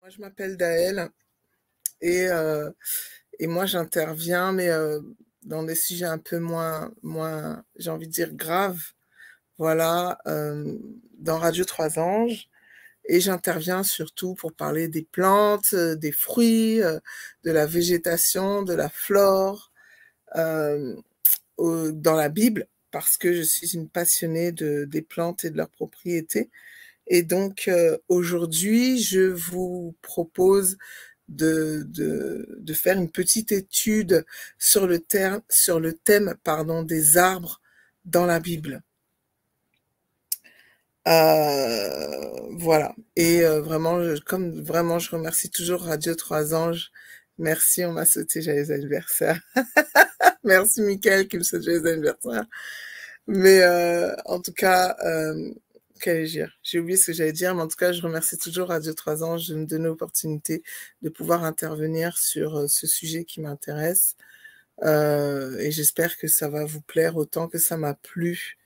Moi, je m'appelle Daëlle et, euh, et moi, j'interviens, mais dans des sujets un peu moins, j'ai envie de dire, graves. Voilà, dans Radio Trois Anges. Et j'interviens surtout pour parler des plantes, des fruits, de la végétation, de la flore, euh, dans la Bible, parce que je suis une passionnée des plantes et de leurs propriétés. Et donc, aujourd'hui, je vous propose de faire une petite étude sur le thème, pardon, des arbres dans la Bible. Voilà. Et vraiment, comme vraiment, je remercie toujours Radio Trois Anges. Merci, on m'a sauté joyeux anniversaire. Merci, Mickaël, qui me souhaite joyeux anniversaire. Mais en tout cas, qu'allais dire? J'ai oublié ce que j'allais dire, mais en tout cas, je remercie toujours Radio Trois Anges de me donner l'opportunité de pouvoir intervenir sur ce sujet qui m'intéresse. Et j'espère que ça va vous plaire autant que ça m'a plu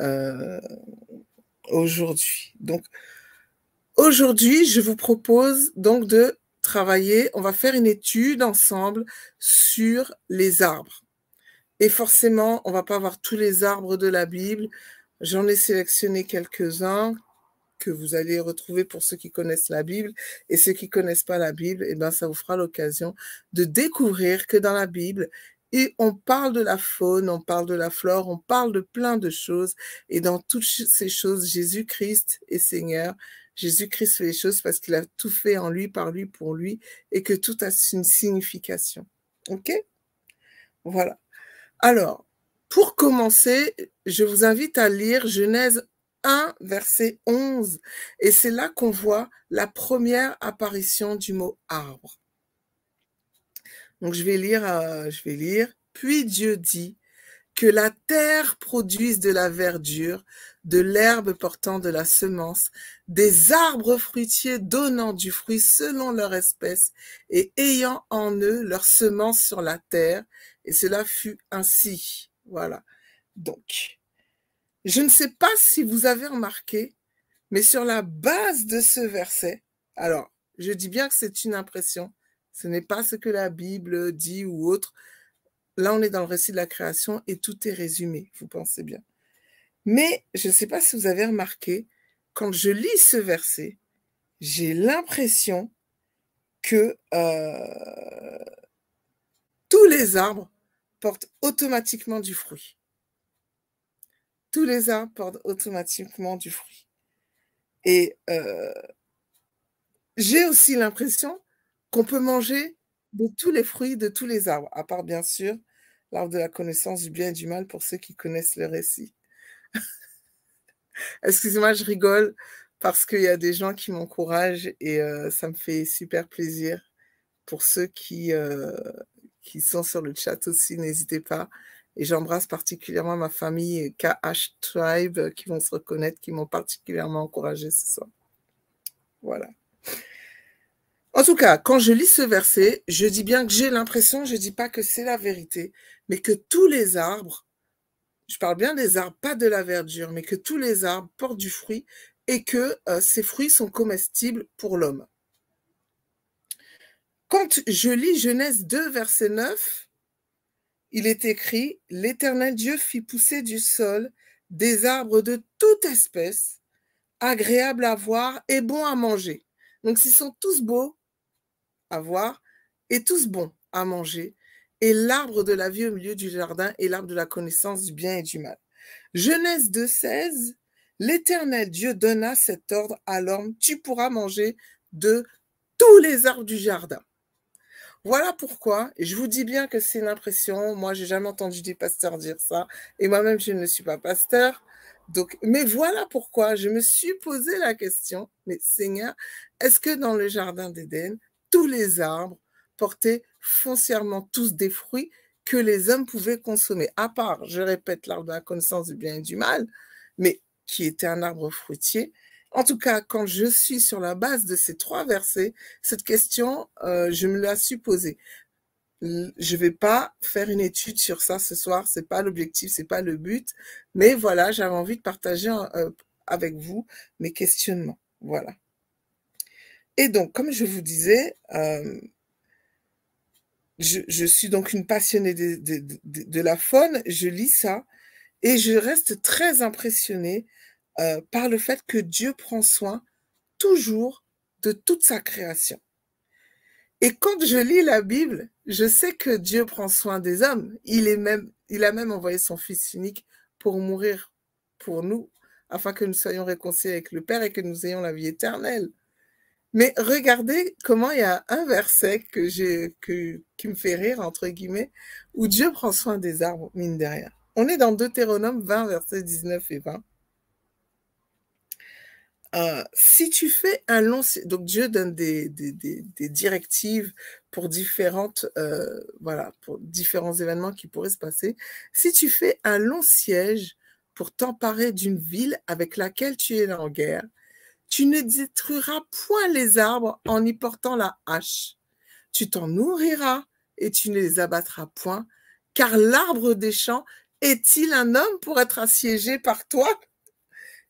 euh, aujourd'hui. Donc, aujourd'hui, je vous propose donc de travailler, on va faire une étude ensemble sur les arbres. Et forcément, on va pas avoir tous les arbres de la Bible. J'en ai sélectionné quelques-uns que vous allez retrouver pour ceux qui connaissent la Bible. Et ceux qui connaissent pas la Bible, eh ben, ça vous fera l'occasion de découvrir que dans la Bible, et on parle de la faune, on parle de la flore, on parle de plein de choses. Et dans toutes ces choses, Jésus-Christ est Seigneur. Jésus-Christ fait les choses parce qu'il a tout fait en lui, par lui, pour lui, et que tout a une signification. OK? Voilà. Alors, pour commencer, je vous invite à lire Genèse 1, verset 11. Et c'est là qu'on voit la première apparition du mot arbre. Donc, je vais lire. Puis Dieu dit que la terre produise de la verdure, de l'herbe portant de la semence, des arbres fruitiers donnant du fruit selon leur espèce et ayant en eux leur semence sur la terre. Et cela fut ainsi. Voilà. Donc, je ne sais pas si vous avez remarqué, mais sur la base de ce verset, alors, je dis bien que c'est une impression, ce n'est pas ce que la Bible dit ou autre. Là, on est dans le récit de la création et tout est résumé, vous pensez bien. Mais je ne sais pas si vous avez remarqué, quand je lis ce verset, j'ai l'impression que tous les arbres portent automatiquement du fruit. Tous les arbres portent automatiquement du fruit. Et j'ai aussi l'impression qu'on peut manger de tous les fruits de tous les arbres, à part bien sûr l'arbre de la connaissance du bien et du mal pour ceux qui connaissent le récit. Excusez-moi, je rigole parce qu'il y a des gens qui m'encouragent et ça me fait super plaisir. Pour ceux qui sont sur le chat aussi, n'hésitez pas. Et j'embrasse particulièrement ma famille KH Tribe qui vont se reconnaître, qui m'ont particulièrement encouragé ce soir. Voilà. En tout cas, quand je lis ce verset, je dis bien que j'ai l'impression, je ne dis pas que c'est la vérité, mais que tous les arbres, je parle bien des arbres, pas de la verdure, mais que tous les arbres portent du fruit et que ces fruits sont comestibles pour l'homme. Quand je lis Genèse 2, verset 9, il est écrit « L'Éternel Dieu fit pousser du sol des arbres de toute espèce, agréables à voir et bons à manger. » Donc, ils sont tous beaux à voir et tous bons à manger. Et l'arbre de la vie au milieu du jardin et l'arbre de la connaissance du bien et du mal. Genèse 2, 16, l'Éternel Dieu donna cet ordre à l'homme, tu pourras manger de tous les arbres du jardin. Voilà pourquoi, et je vous dis bien que c'est une impression, moi j'ai jamais entendu des pasteurs dire ça, et moi-même je ne suis pas pasteur, donc, mais voilà pourquoi je me suis posé la question, mais Seigneur, est-ce que dans le jardin d'Éden, tous les arbres portaient foncièrement tous des fruits que les hommes pouvaient consommer, à part, je répète, l'arbre de la connaissance du bien et du mal, mais qui était un arbre fruitier. En tout cas, quand je suis sur la base de ces 3 versets, cette question, je me la suis posée. Je vais pas faire une étude sur ça ce soir, c'est pas l'objectif, c'est pas le but, mais voilà, j'avais envie de partager avec vous mes questionnements. Voilà. Et donc, comme je vous disais, je suis donc une passionnée de la faune, je lis ça et je reste très impressionnée par le fait que Dieu prend soin toujours de toute sa création. Et quand je lis la Bible, je sais que Dieu prend soin des hommes. Il a même envoyé son Fils unique pour mourir pour nous, afin que nous soyons réconciliés avec le Père et que nous ayons la vie éternelle. Mais regardez comment il y a un verset qui me fait rire, entre guillemets, où Dieu prend soin des arbres, mine de rien. On est dans Deutéronome 20, versets 19 et 20. Si tu fais un long... Donc Dieu donne des directives pour voilà, pour différents événements qui pourraient se passer. Si tu fais un long siège pour t'emparer d'une ville avec laquelle tu es en guerre, tu ne détruiras point les arbres en y portant la hache. Tu t'en nourriras et tu ne les abattras point, car l'arbre des champs est-il un homme pour être assiégé par toi?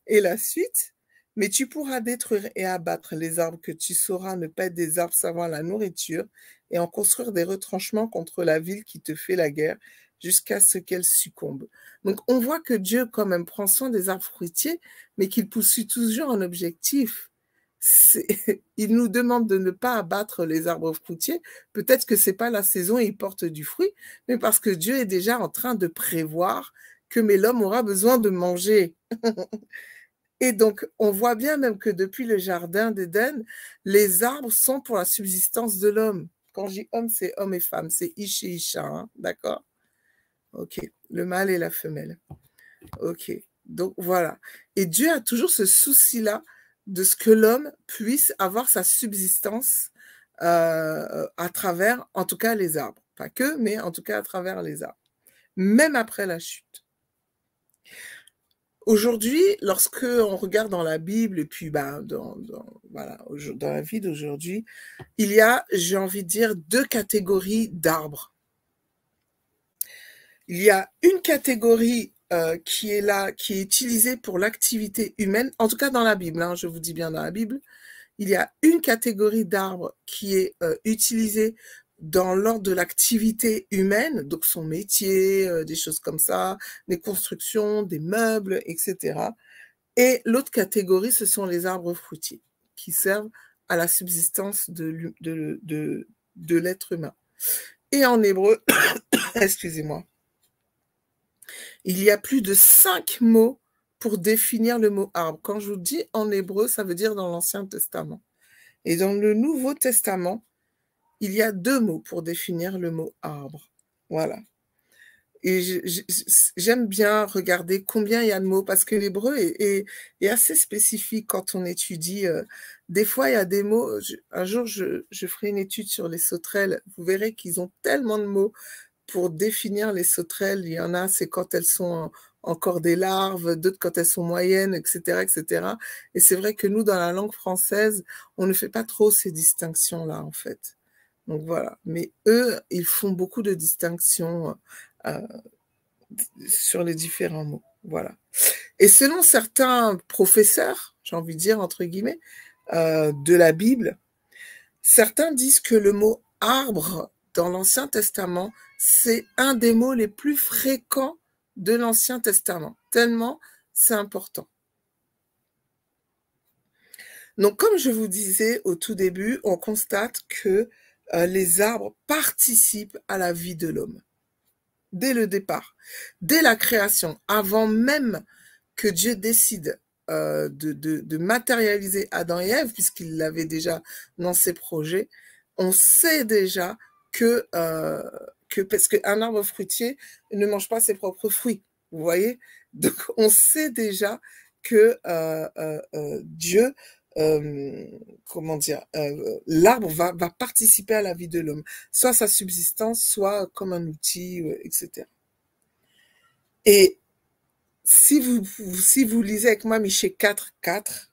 Et la suite, mais tu pourras détruire et abattre les arbres que tu sauras ne pas être des arbres servant à la nourriture et en construire des retranchements contre la ville qui te fait la guerre jusqu'à ce qu'elle succombe. Donc on voit que Dieu quand même prend soin des arbres fruitiers, mais qu'il poursuit toujours un objectif. Il nous demande de ne pas abattre les arbres fruitiers. Peut-être que c'est pas la saison et ils portent du fruit, mais parce que Dieu est déjà en train de prévoir que l'homme aura besoin de manger. Et donc, on voit bien même que depuis le jardin d'Éden, les arbres sont pour la subsistance de l'homme. Quand je dis homme, c'est homme et femme, c'est Ish et Isha, hein, d'accord? Ok, le mâle et la femelle. Ok, donc voilà. Et Dieu a toujours ce souci-là de ce que l'homme puisse avoir sa subsistance à travers, en tout cas, les arbres. Pas que, mais en tout cas à travers les arbres. Même après la chute. Aujourd'hui, lorsque on regarde dans la Bible et puis voilà, dans la vie d'aujourd'hui, il y a, j'ai envie de dire, deux catégories d'arbres. Il y a une catégorie qui est là, qui est utilisée pour l'activité humaine, en tout cas dans la Bible, hein, je vous dis bien dans la Bible, il y a une catégorie d'arbres qui est utilisée dans l'ordre de l'activité humaine, donc son métier, des choses comme ça, des constructions, des meubles, etc. Et l'autre catégorie, ce sont les arbres fruitiers, qui servent à la subsistance de l'être humain. Et en hébreu, excusez-moi, il y a plus de 5 mots pour définir le mot arbre. Quand je vous dis en hébreu, ça veut dire dans l'Ancien Testament. Et dans le Nouveau Testament, il y a 2 mots pour définir le mot arbre. Voilà. Et j'aime bien regarder combien il y a de mots, parce que l'hébreu est assez spécifique quand on étudie. Des fois, il y a des mots, un jour, je ferai une étude sur les sauterelles. Vous verrez qu'ils ont tellement de mots pour définir les sauterelles. Il y en a, c'est quand elles sont encore des larves, d'autres quand elles sont moyennes, etc., etc. Et c'est vrai que nous, dans la langue française, on ne fait pas trop ces distinctions-là, en fait. Donc voilà. Mais eux, ils font beaucoup de distinctions sur les différents mots. Voilà. Et selon certains professeurs, j'ai envie de dire entre guillemets, de la Bible, certains disent que le mot arbre dans l'Ancien Testament, c'est un des mots les plus fréquents de l'Ancien Testament, tellement c'est important. Donc, comme je vous disais au tout début, on constate que les arbres participent à la vie de l'homme. Dès le départ, dès la création, avant même que Dieu décide de matérialiser Adam et Ève, puisqu'il l'avait déjà dans ses projets, on sait déjà que parce qu'un arbre fruitier ne mange pas ses propres fruits, vous voyez? Donc, on sait déjà que Dieu comment dire, l'arbre va participer à la vie de l'homme, soit sa subsistance, soit comme un outil, etc. Et si vous lisez avec moi Michée 4:4,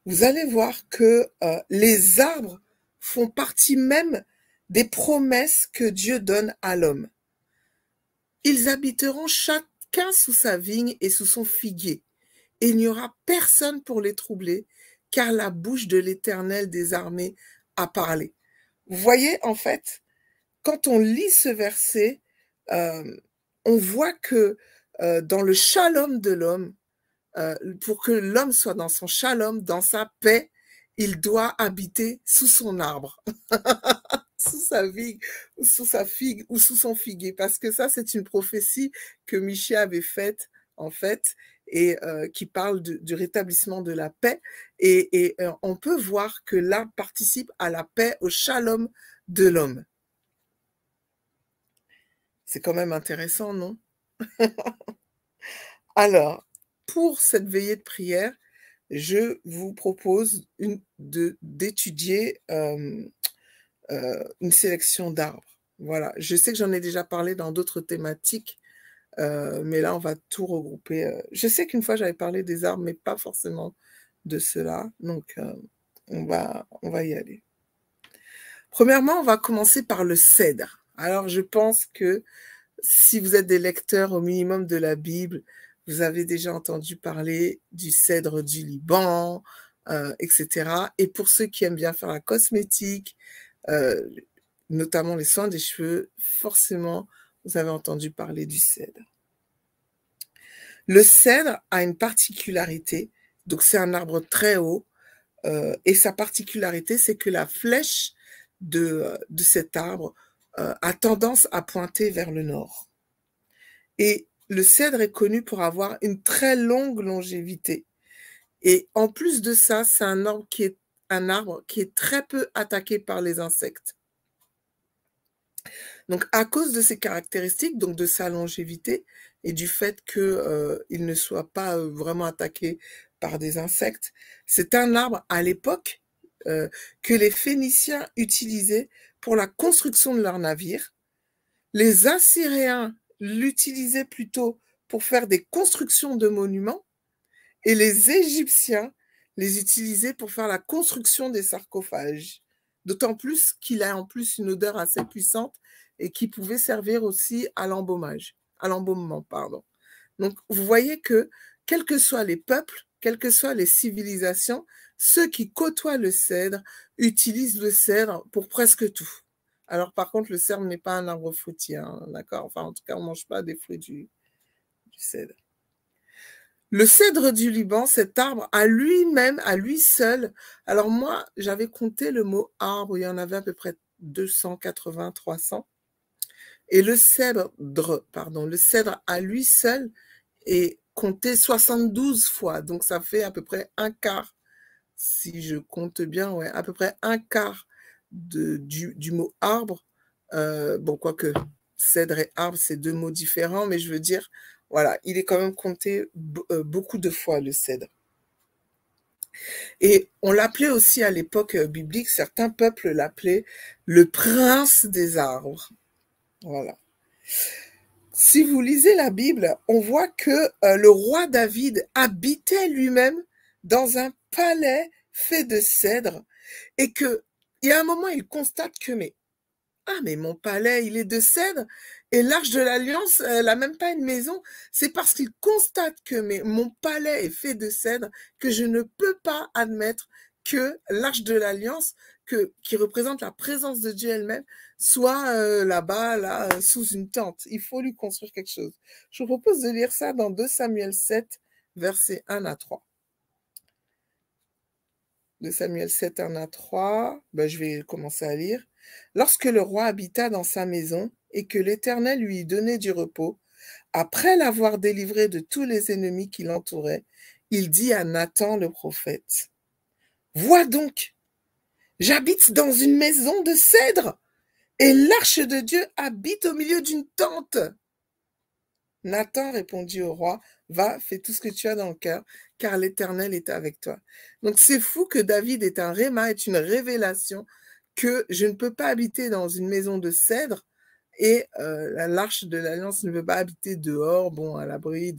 vous allez voir que les arbres font partie même des promesses que Dieu donne à l'homme. Ils habiteront chacun sous sa vigne et sous son figuier, et il n'y aura personne pour les troubler, car la bouche de l'Éternel des armées a parlé. Vous voyez, en fait, quand on lit ce verset, on voit que dans le shalom de l'homme, pour que l'homme soit dans son shalom, dans sa paix, il doit habiter sous son arbre, sous sa vigne, sous sa figue ou sous son figuier, parce que ça, c'est une prophétie que Michée avait faite, en fait, et qui parle du rétablissement de la paix. Et on peut voir que l'arbre participe à la paix, au shalom de l'homme. C'est quand même intéressant, non? Alors, pour cette veillée de prière, je vous propose d'étudier une sélection d'arbres. Voilà, je sais que j'en ai déjà parlé dans d'autres thématiques, mais là, on va tout regrouper. Je sais qu'une fois, j'avais parlé des arbres, mais pas forcément de cela. Donc, on va y aller. Premièrement, on va commencer par le cèdre. Alors, je pense que si vous êtes des lecteurs au minimum de la Bible, vous avez déjà entendu parler du cèdre du Liban, etc. Et pour ceux qui aiment bien faire la cosmétique, notamment les soins des cheveux, forcément, vous avez entendu parler du cèdre. Le cèdre a une particularité, donc c'est un arbre très haut, et sa particularité, c'est que la flèche de cet arbre a tendance à pointer vers le nord. Et le cèdre est connu pour avoir une très longue longévité. Et en plus de ça, c'est un arbre qui est très peu attaqué par les insectes. Donc, à cause de ces caractéristiques, donc de sa longévité et du fait qu'il ne soit pas vraiment attaqué par des insectes, c'est un arbre à l'époque que les Phéniciens utilisaient pour la construction de leurs navires. Les Assyriens l'utilisaient plutôt pour faire des constructions de monuments et les Égyptiens les utilisaient pour faire la construction des sarcophages. D'autant plus qu'il a en plus une odeur assez puissante et qui pouvait servir aussi à l'embaumement, pardon. Donc, vous voyez que, quels que soient les peuples, quelles que soient les civilisations, ceux qui côtoient le cèdre utilisent le cèdre pour presque tout. Alors, par contre, le cèdre n'est pas un arbre fruitier, hein, d'accord? Enfin, en tout cas, on ne mange pas des fruits du cèdre. Le cèdre du Liban, cet arbre, à lui-même, à lui seul, alors moi, j'avais compté le mot arbre, il y en avait à peu près 280, 300. Et le cèdre à lui seul est compté 72 fois. Donc, ça fait à peu près un quart, si je compte bien, ouais, à peu près un quart du mot arbre. Bon, quoique cèdre et arbre, c'est deux mots différents, mais je veux dire, voilà, il est quand même compté beaucoup de fois, le cèdre. Et on l'appelait aussi à l'époque biblique, certains peuples l'appelaient le prince des arbres. Voilà. Si vous lisez la Bible, on voit que le roi David habitait lui-même dans un palais fait de cèdre et qu'il y a un moment, il constate que, mais mon palais, il est de cèdre et l'Arche de l'Alliance, elle n'a même pas une maison. C'est parce qu'il constate que mon palais est fait de cèdre que je ne peux pas admettre que l'Arche de l'Alliance, qui représente la présence de Dieu elle-même, soit là-bas, là, sous une tente. Il faut lui construire quelque chose. Je vous propose de lire ça dans 2 Samuel 7, versets 1 à 3. 2 Samuel 7, 1 à 3, je vais commencer à lire. Lorsque le roi habita dans sa maison et que l'Éternel lui donnait du repos, après l'avoir délivré de tous les ennemis qui l'entouraient, il dit à Nathan le prophète, « Vois donc, j'habite dans une maison de cèdre et l'arche de Dieu habite au milieu d'une tente. » Nathan répondit au roi, « Va, fais tout ce que tu as dans le cœur, car l'Éternel est avec toi. » Donc c'est fou que David est un réma, est une révélation que je ne peux pas habiter dans une maison de cèdre et l'arche de l'Alliance ne veut pas habiter dehors, bon, à l'abri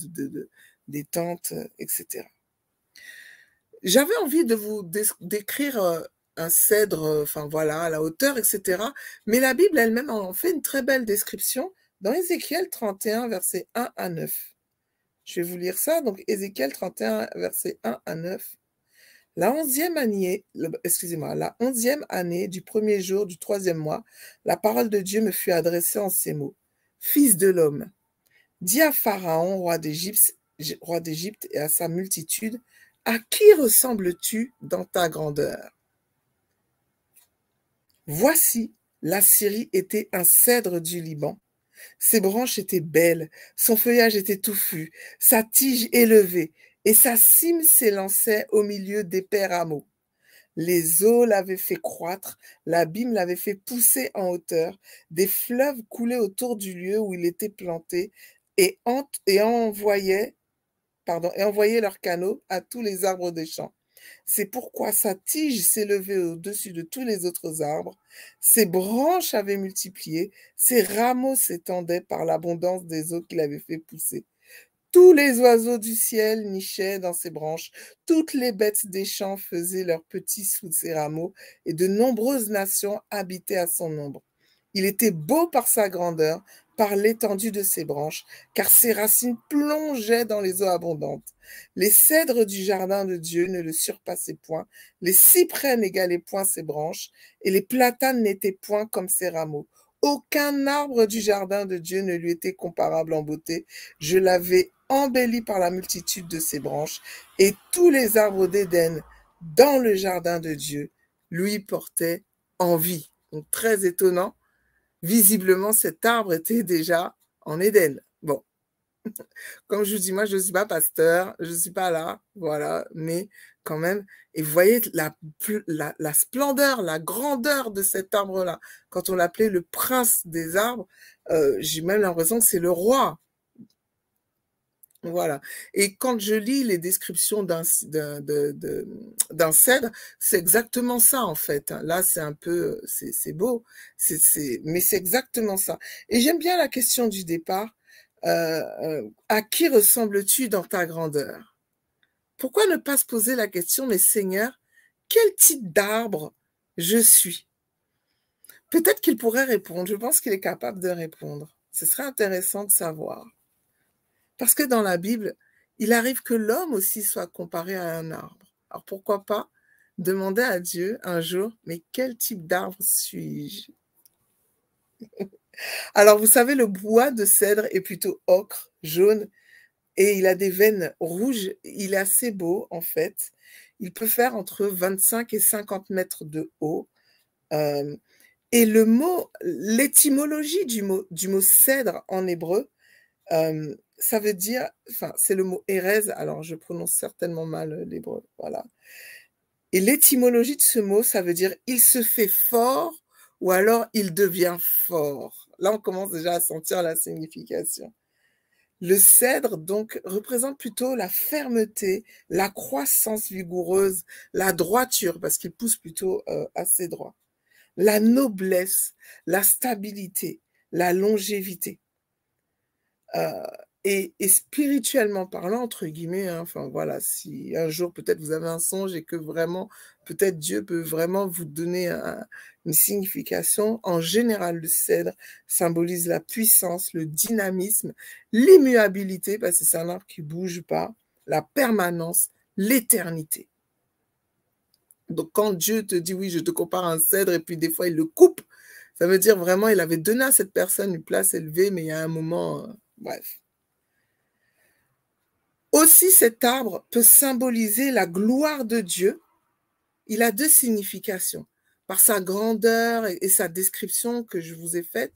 des tentes, etc. J'avais envie de vous décrire un cèdre, enfin voilà, à la hauteur, etc. Mais la Bible elle-même en fait une très belle description dans Ézéchiel 31, versets 1 à 9. Je vais vous lire ça, donc Ézéchiel 31, versets 1 à 9. La 11e année, excusez-moi, la 11e année du premier jour du 3e mois, la parole de Dieu me fut adressée en ces mots. Fils de l'homme, dis à Pharaon, roi d'Égypte et à sa multitude, à qui ressembles-tu dans ta grandeur? Voici, la Syrie était un cèdre du Liban. Ses branches étaient belles, son feuillage était touffu, sa tige élevée, et sa cime s'élançait au milieu d'épais rameaux. Les eaux l'avaient fait croître, l'abîme l'avait fait pousser en hauteur, des fleuves coulaient autour du lieu où il était planté et envoyaient leurs canaux à tous les arbres des champs. C'est pourquoi sa tige s'élevait au-dessus de tous les autres arbres, ses branches avaient multiplié, ses rameaux s'étendaient par l'abondance des eaux qu'il avait fait pousser. Tous les oiseaux du ciel nichaient dans ses branches, toutes les bêtes des champs faisaient leurs petits sous ses rameaux, et de nombreuses nations habitaient à son ombre. Il était beau par sa grandeur, par l'étendue de ses branches, car ses racines plongeaient dans les eaux abondantes. Les cèdres du jardin de Dieu ne le surpassaient point, les cyprès n'égalaient point ses branches, et les platanes n'étaient point comme ses rameaux. Aucun arbre du jardin de Dieu ne lui était comparable en beauté. Je l'avais embelli par la multitude de ses branches, et tous les arbres d'Éden dans le jardin de Dieu lui portaient envie. Donc, très étonnant. Visiblement, cet arbre était déjà en Éden. Bon, comme je vous dis, moi, je ne suis pas pasteur, je ne suis pas là, voilà, mais quand même, et vous voyez la splendeur, la grandeur de cet arbre-là. Quand on l'appelait le prince des arbres, j'ai même l'impression que c'est le roi. Voilà. Et quand je lis les descriptions d'un cèdre, c'est exactement ça, en fait. Là, c'est un peu, c'est beau, mais c'est exactement ça. Et j'aime bien la question du départ. À qui ressembles-tu dans ta grandeur? Pourquoi ne pas se poser la question, mais Seigneur, quel type d'arbre je suis? Peut-être qu'il pourrait répondre. Je pense qu'il est capable de répondre. Ce serait intéressant de savoir. Parce que dans la Bible, il arrive que l'homme aussi soit comparé à un arbre. Alors pourquoi pas demander à Dieu un jour, mais quel type d'arbre suis-je? Alors vous savez, le bois de cèdre est plutôt ocre, jaune, et il a des veines rouges. Il est assez beau en fait. Il peut faire entre 25 et 50 mètres de haut. Et l'étymologie du mot cèdre en hébreu, ça veut dire, enfin, c'est le mot Érez, alors je prononce certainement mal l'hébreu, voilà. Et l'étymologie de ce mot, ça veut dire il se fait fort ou alors il devient fort. Là, on commence déjà à sentir la signification. Le cèdre, donc, représente plutôt la fermeté, la croissance vigoureuse, la droiture, parce qu'il pousse plutôt assez droit, la noblesse, la stabilité, la longévité. Et spirituellement parlant, entre guillemets, hein, enfin voilà, si un jour peut-être vous avez un songe et que vraiment, peut-être Dieu peut vraiment vous donner une signification, en général, le cèdre symbolise la puissance, le dynamisme, l'immuabilité, parce que c'est un arbre qui ne bouge pas, la permanence, l'éternité. Donc quand Dieu te dit, oui, je te compare à un cèdre, et puis des fois il le coupe, ça veut dire vraiment, il avait donné à cette personne une place élevée, mais il y a un moment, bref. Aussi, cet arbre peut symboliser la gloire de Dieu. Il a deux significations. Par sa grandeur et sa description que je vous ai faite,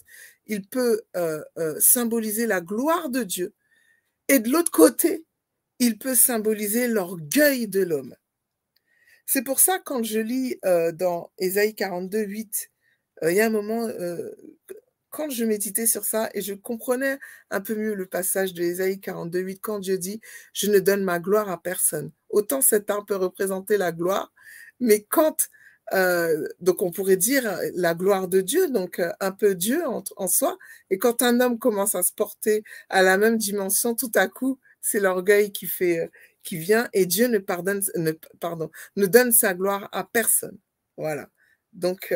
il peut symboliser la gloire de Dieu. Et de l'autre côté, il peut symboliser l'orgueil de l'homme. C'est pour ça, quand je lis dans Ésaïe 42, 8, il y a un moment, quand je méditais sur ça, et je comprenais un peu mieux le passage de Ésaïe 42, 8, quand Dieu dit « Je ne donne ma gloire à personne ». Autant cet arbre peut représenter la gloire, mais quand, donc on pourrait dire la gloire de Dieu, donc un peu Dieu en soi, et quand un homme commence à se porter à la même dimension, tout à coup, c'est l'orgueil qui vient, et Dieu ne donne sa gloire à personne. Voilà. Donc,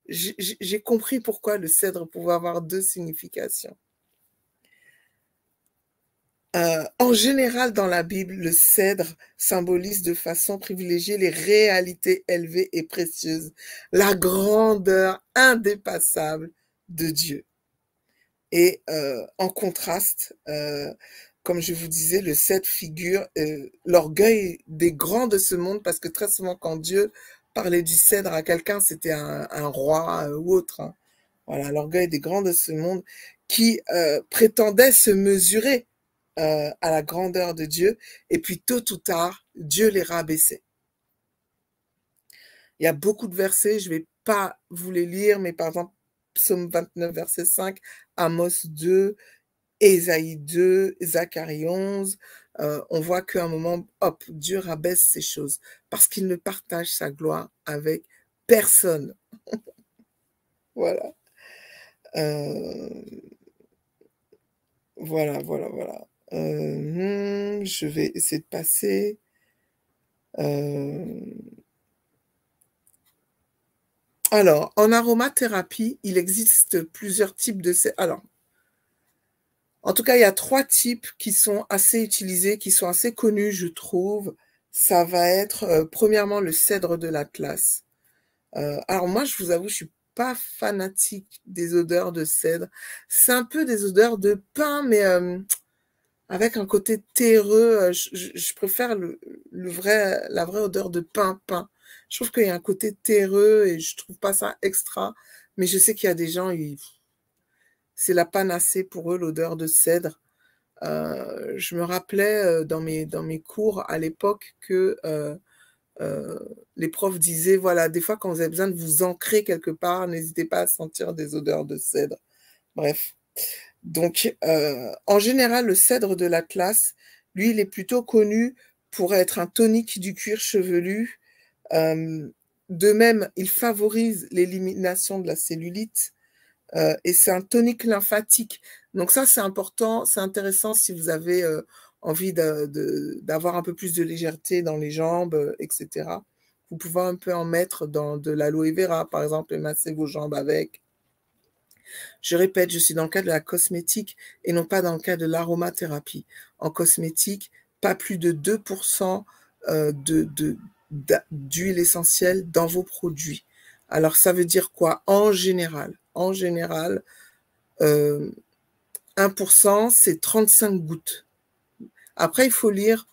j'ai compris pourquoi le cèdre pouvait avoir deux significations. En général, dans la Bible, le cèdre symbolise de façon privilégiée les réalités élevées et précieuses, la grandeur indépassable de Dieu. Et en contraste, comme je vous disais, le cèdre figure l'orgueil des grands de ce monde, parce que très souvent, quand Dieu parlait du cèdre à quelqu'un, c'était un roi ou autre. Hein. Voilà, l'orgueil des grands de ce monde qui prétendait se mesurer à la grandeur de Dieu, et puis tôt ou tard, Dieu les rabaissait. Il y a beaucoup de versets, je ne vais pas vous les lire, mais par exemple, Psaume 29, verset 5, Amos 2, Ésaïe 2, Zacharie 11, on voit qu'à un moment, hop, Dieu rabaisse ces choses, parce qu'il ne partage sa gloire avec personne. Voilà. Voilà, voilà, voilà. Je vais essayer de passer. Alors, en aromathérapie, il existe plusieurs types de... Alors, en tout cas, il y a 3 types qui sont assez utilisés, qui sont assez connus, je trouve. Ça va être, premièrement, le cèdre de l'Atlas. Alors moi, je vous avoue, je suis pas fanatique des odeurs de cèdre. C'est un peu des odeurs de pin, mais avec un côté terreux. Je préfère la vraie odeur de pain. Je trouve qu'il y a un côté terreux et je trouve pas ça extra. Mais je sais qu'il y a des gens, c'est la panacée pour eux, l'odeur de cèdre. Je me rappelais dans mes cours à l'époque que les profs disaient, voilà, des fois quand vous avez besoin de vous ancrer quelque part, n'hésitez pas à sentir des odeurs de cèdre. Bref. Donc, en général, le cèdre de l'Atlas, lui, il est plutôt connu pour être un tonique du cuir chevelu. De même, il favorise l'élimination de la cellulite et c'est un tonique lymphatique. Donc ça, c'est important, c'est intéressant si vous avez envie d'avoir un peu plus de légèreté dans les jambes, etc. Vous pouvez un peu en mettre dans de l'aloe vera, par exemple, et masser vos jambes avec. Je répète, je suis dans le cas de la cosmétique et non pas dans le cas de l'aromathérapie. En cosmétique, pas plus de 2% d'huile essentielle dans vos produits. Alors, ça veut dire quoi? En général, 1%, c'est 35 gouttes. Après, il faut lire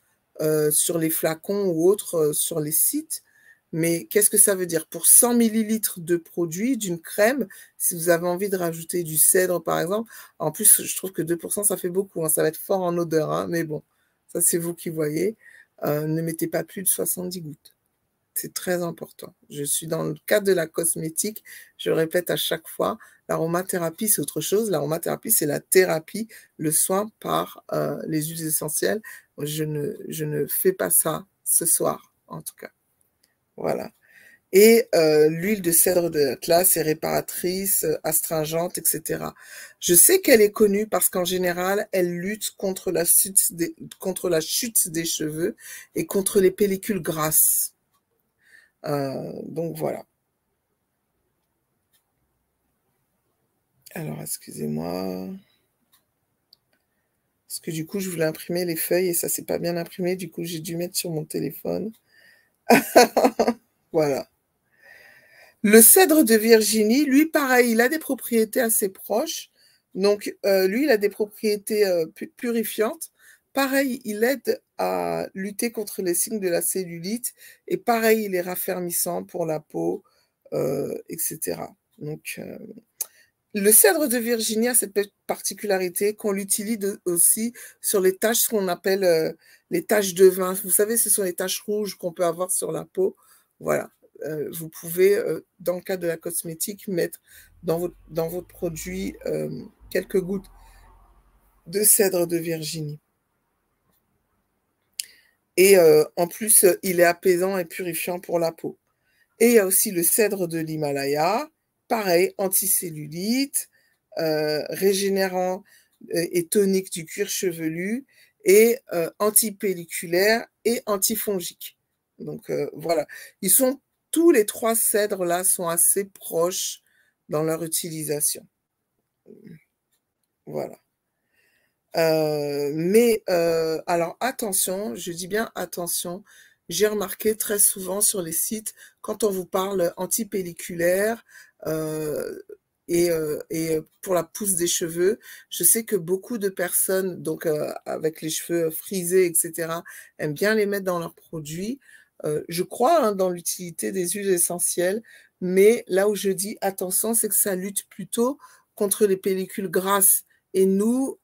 sur les flacons ou autres, sur les sites. Mais qu'est-ce que ça veut dire? Pour 100 millilitres de produit, d'une crème, si vous avez envie de rajouter du cèdre, par exemple, en plus, je trouve que 2%, ça fait beaucoup. Hein, ça va être fort en odeur, hein, mais bon, ça, c'est vous qui voyez. Ne mettez pas plus de 70 gouttes. C'est très important. Je suis dans le cadre de la cosmétique. Je le répète à chaque fois, l'aromathérapie, c'est autre chose. L'aromathérapie, c'est la thérapie, le soin par les huiles essentielles. Je ne fais pas ça ce soir, en tout cas. Voilà. Et l'huile de cèdre de l'Atlas est réparatrice, astringente, etc. Je sais qu'elle est connue parce qu'en général, elle lutte contre la chute des cheveux et contre les pellicules grasses. Donc voilà. Alors, excusez-moi. Parce que du coup, je voulais imprimer les feuilles et ça s'est pas bien imprimé. Du coup, j'ai dû mettre sur mon téléphone. Voilà. Le cèdre de Virginie, lui, pareil, il a des propriétés assez proches. Donc, lui, il a des propriétés purifiantes. Pareil, il aide à lutter contre les signes de la cellulite. Et pareil, il est raffermissant pour la peau, etc. Donc, le cèdre de Virginie a cette particularité qu'on l'utilise aussi sur les taches qu'on appelle les taches de vin. Vous savez, ce sont les taches rouges qu'on peut avoir sur la peau. Voilà. Vous pouvez, dans le cas de la cosmétique, mettre dans votre produit quelques gouttes de cèdre de Virginie. Et en plus, il est apaisant et purifiant pour la peau. Et il y a aussi le cèdre de l'Himalaya, pareil, anticellulite, régénérant et tonique du cuir chevelu, et antipelliculaire et antifongique. Donc voilà, tous les 3 cèdres-là sont assez proches dans leur utilisation. Voilà. Alors attention, je dis bien attention, j'ai remarqué très souvent sur les sites, quand on vous parle antipelliculaire et pour la pousse des cheveux, je sais que beaucoup de personnes, donc avec les cheveux frisés, etc., aiment bien les mettre dans leurs produits. Je crois hein, dans l'utilité des huiles essentielles, mais là où je dis attention, c'est que ça lutte plutôt contre les pellicules grasses. Et nous,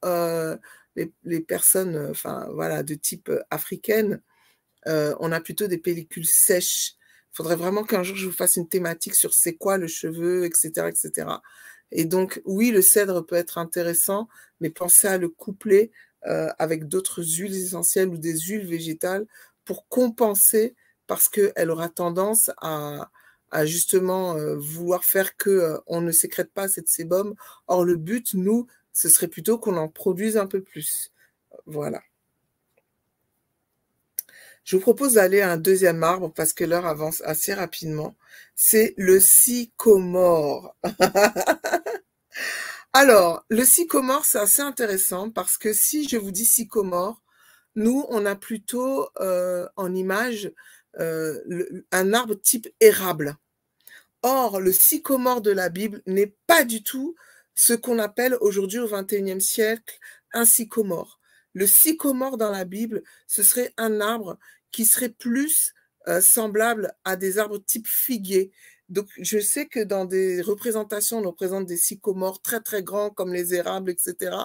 les personnes enfin, voilà, de type africaine, on a plutôt des pellicules sèches. Il faudrait vraiment qu'un jour je vous fasse une thématique sur c'est quoi le cheveu, etc., etc. Et donc, oui, le cèdre peut être intéressant, mais pensez à le coupler avec d'autres huiles essentielles ou des huiles végétales pour compenser parce qu'elle aura tendance à justement vouloir faire qu'on ne sécrète pas assez de sébum. Or, le but, nous, ce serait plutôt qu'on en produise un peu plus. Voilà. Je vous propose d'aller à un deuxième arbre parce que l'heure avance assez rapidement. C'est le sycomore. Alors, le sycomore, c'est assez intéressant parce que si je vous dis sycomore, nous, on a plutôt en image un arbre type érable. Or, le sycomore de la Bible n'est pas du tout ce qu'on appelle aujourd'hui au XXIe siècle un sycomore. Le sycomore dans la Bible, ce serait un arbre qui serait plus semblable à des arbres type figuier. Donc, je sais que dans des représentations, on représente des sycomores très, très grands comme les érables, etc.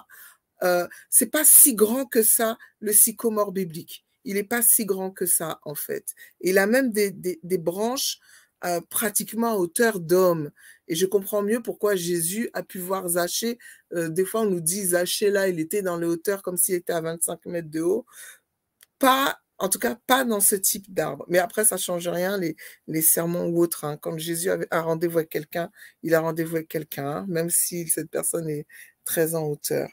C'est pas si grand que ça, le sycomore biblique. Il n'est pas si grand que ça, en fait. Il a même des branches pratiquement à hauteur d'homme. Et je comprends mieux pourquoi Jésus a pu voir Zachée. Des fois, on nous dit Zachée, là, il était dans les hauteurs comme s'il était à 25 mètres de haut. Pas, en tout cas, pas dans ce type d'arbre. Mais après, ça ne change rien, les sermons ou autres. Hein. Quand Jésus a un rendez-vous avec quelqu'un, il a rendez-vous avec quelqu'un, hein, même si cette personne est très en hauteur.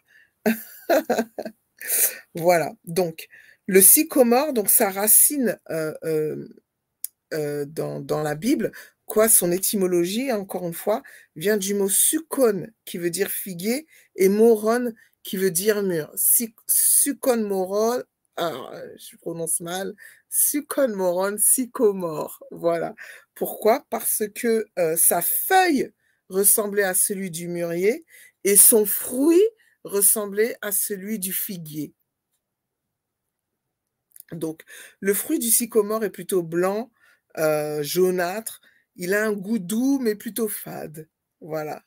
Voilà. Donc, le sycomore, donc sa racine dans la Bible, quoi, son étymologie, encore une fois, vient du mot sukon, qui veut dire figuier, et moron, qui veut dire mur. Sukon moron, je prononce mal, sukon moron, sycomore. Voilà. Pourquoi? Parce que sa feuille ressemblait à celui du mûrier et son fruit ressemblait à celui du figuier. Donc, le fruit du sycomore est plutôt blanc, jaunâtre. Il a un goût doux, mais plutôt fade. Voilà.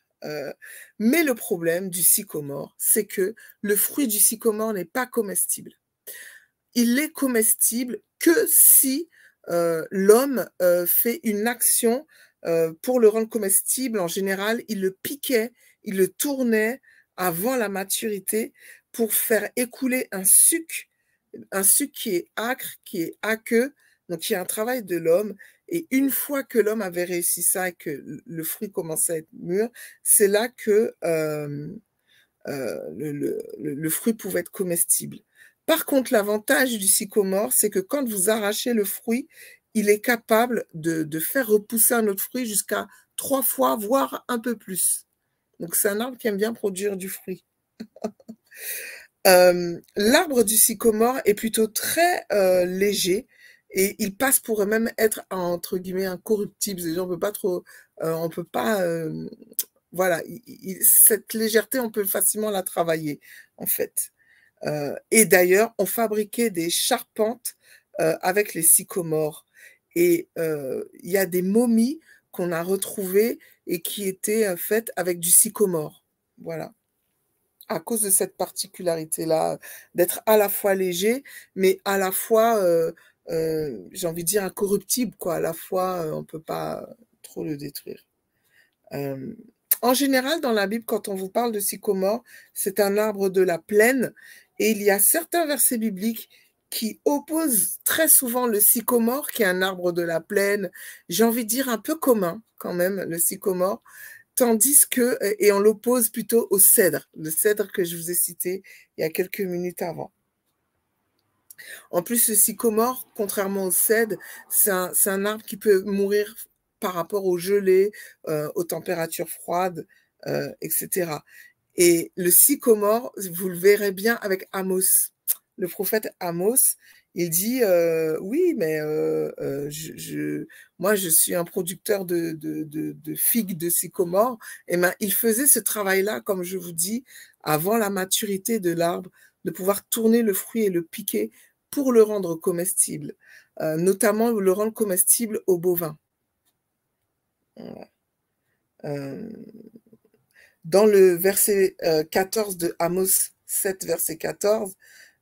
Mais le problème du sycomore, c'est que le fruit du sycomore n'est pas comestible. Il est comestible que si l'homme fait une action pour le rendre comestible. En général, il le piquait, il le tournait avant la maturité pour faire écouler un suc qui est acre, qui est aqueux, donc qui est un travail de l'homme. Et une fois que l'homme avait réussi ça et que le fruit commençait à être mûr, c'est là que le fruit pouvait être comestible. Par contre, l'avantage du sycomore, c'est que quand vous arrachez le fruit, il est capable de faire repousser un autre fruit jusqu'à 3 fois, voire un peu plus. Donc, c'est un arbre qui aime bien produire du fruit. L'arbre du sycomore est plutôt très léger et il passe pour même être entre guillemets incorruptible. C'est-à-dire on peut pas trop, on peut pas, voilà, cette légèreté, on peut facilement la travailler en fait. Et d'ailleurs, on fabriquait des charpentes avec les sycomores. Et il y a des momies qu'on a retrouvées et qui étaient faites avec du sycomore. Voilà. À cause de cette particularité-là, d'être à la fois léger, mais à la fois, j'ai envie de dire, incorruptible, quoi. À la fois, on ne peut pas trop le détruire. En général, dans la Bible, quand on vous parle de sycomore, c'est un arbre de la plaine, et il y a certains versets bibliques qui opposent très souvent le sycomore, qui est un arbre de la plaine, j'ai envie de dire un peu commun quand même, le sycomore, tandis que, et on l'oppose plutôt au cèdre, le cèdre que je vous ai cité il y a quelques minutes avant. En plus, le sycomore, contrairement au cèdre, c'est un arbre qui peut mourir par rapport aux gelées, aux températures froides, etc. Et le sycomore, vous le verrez bien avec Amos. Le prophète Amos, il dit oui, mais moi, je suis un producteur de figues de sycomore. Et ben, il faisait ce travail-là, comme je vous dis, avant la maturité de l'arbre, de pouvoir tourner le fruit et le piquer pour le rendre comestible, notamment le rendre comestible aux bovins. Voilà. Dans le verset 14 de Amos 7, verset 14,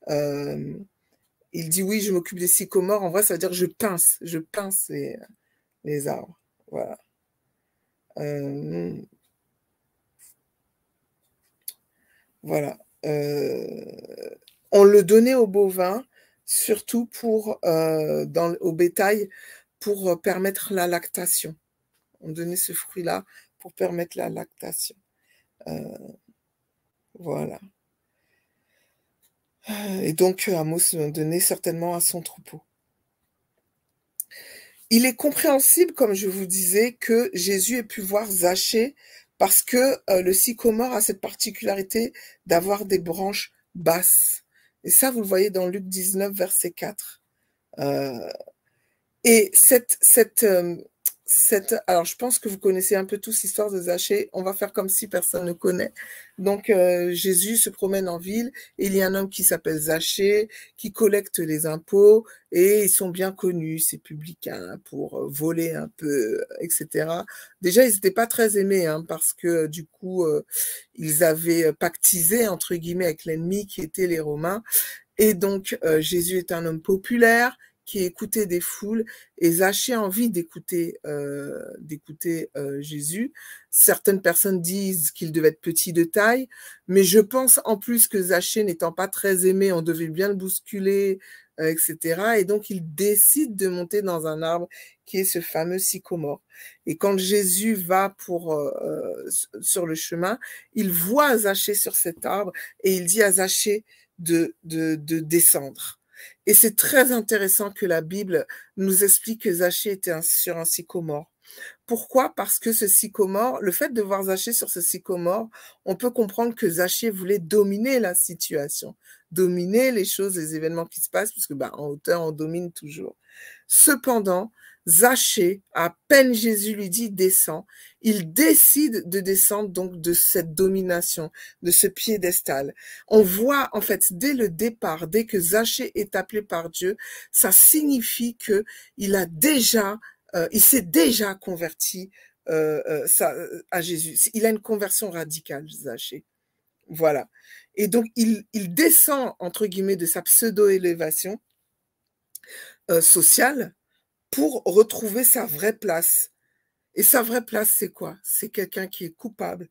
il dit oui, je m'occupe des sycomores. En vrai, ça veut dire je pince les arbres. Voilà. Voilà. On le donnait aux bovins, surtout au bétail, pour permettre la lactation. On donnait ce fruit-là pour permettre la lactation. Voilà. Et donc, Amos donnait certainement à son troupeau. Il est compréhensible, comme je vous disais, que Jésus ait pu voir Zachée parce que le sycomore a cette particularité d'avoir des branches basses. Et ça, vous le voyez dans Luc 19, verset 4. Et alors, je pense que vous connaissez un peu tous l'histoire de Zachée. On va faire comme si personne ne connaît. Donc, Jésus se promène en ville et il y a un homme qui s'appelle Zachée qui collecte les impôts et ils sont bien connus, ces publicains, pour voler un peu, etc. Déjà, ils n'étaient pas très aimés parce que du coup, ils avaient pactisé, entre guillemets, avec l'ennemi qui était les Romains. Et donc, Jésus est un homme populaire qui écoutait des foules, et Zachée a envie d'écouter Jésus. Certaines personnes disent qu'il devait être petit de taille, mais je pense en plus que Zachée n'étant pas très aimé, on devait bien le bousculer, etc. Et donc, il décide de monter dans un arbre qui est ce fameux sycomore. Et quand Jésus va sur le chemin, il voit Zachée sur cet arbre et il dit à Zachée de descendre. Et c'est très intéressant que la Bible nous explique que Zachée était sur un sycomore. Pourquoi? Parce que ce sycomore, le fait de voir Zachée sur ce sycomore, on peut comprendre que Zachée voulait dominer la situation, dominer les choses, les événements qui se passent, puisque en hauteur, on domine toujours. Cependant, Zachée, à peine Jésus lui dit descends, il décide de descendre donc de cette domination, de ce piédestal. On voit en fait dès le départ, dès que Zachée est appelé par Dieu, ça signifie que il s'est déjà converti à Jésus. Il a une conversion radicale, Zachée. Voilà. Et donc il descend entre guillemets de sa pseudo-élévation sociale pour retrouver sa vraie place. Et sa vraie place, c'est quoi? C'est quelqu'un qui est coupable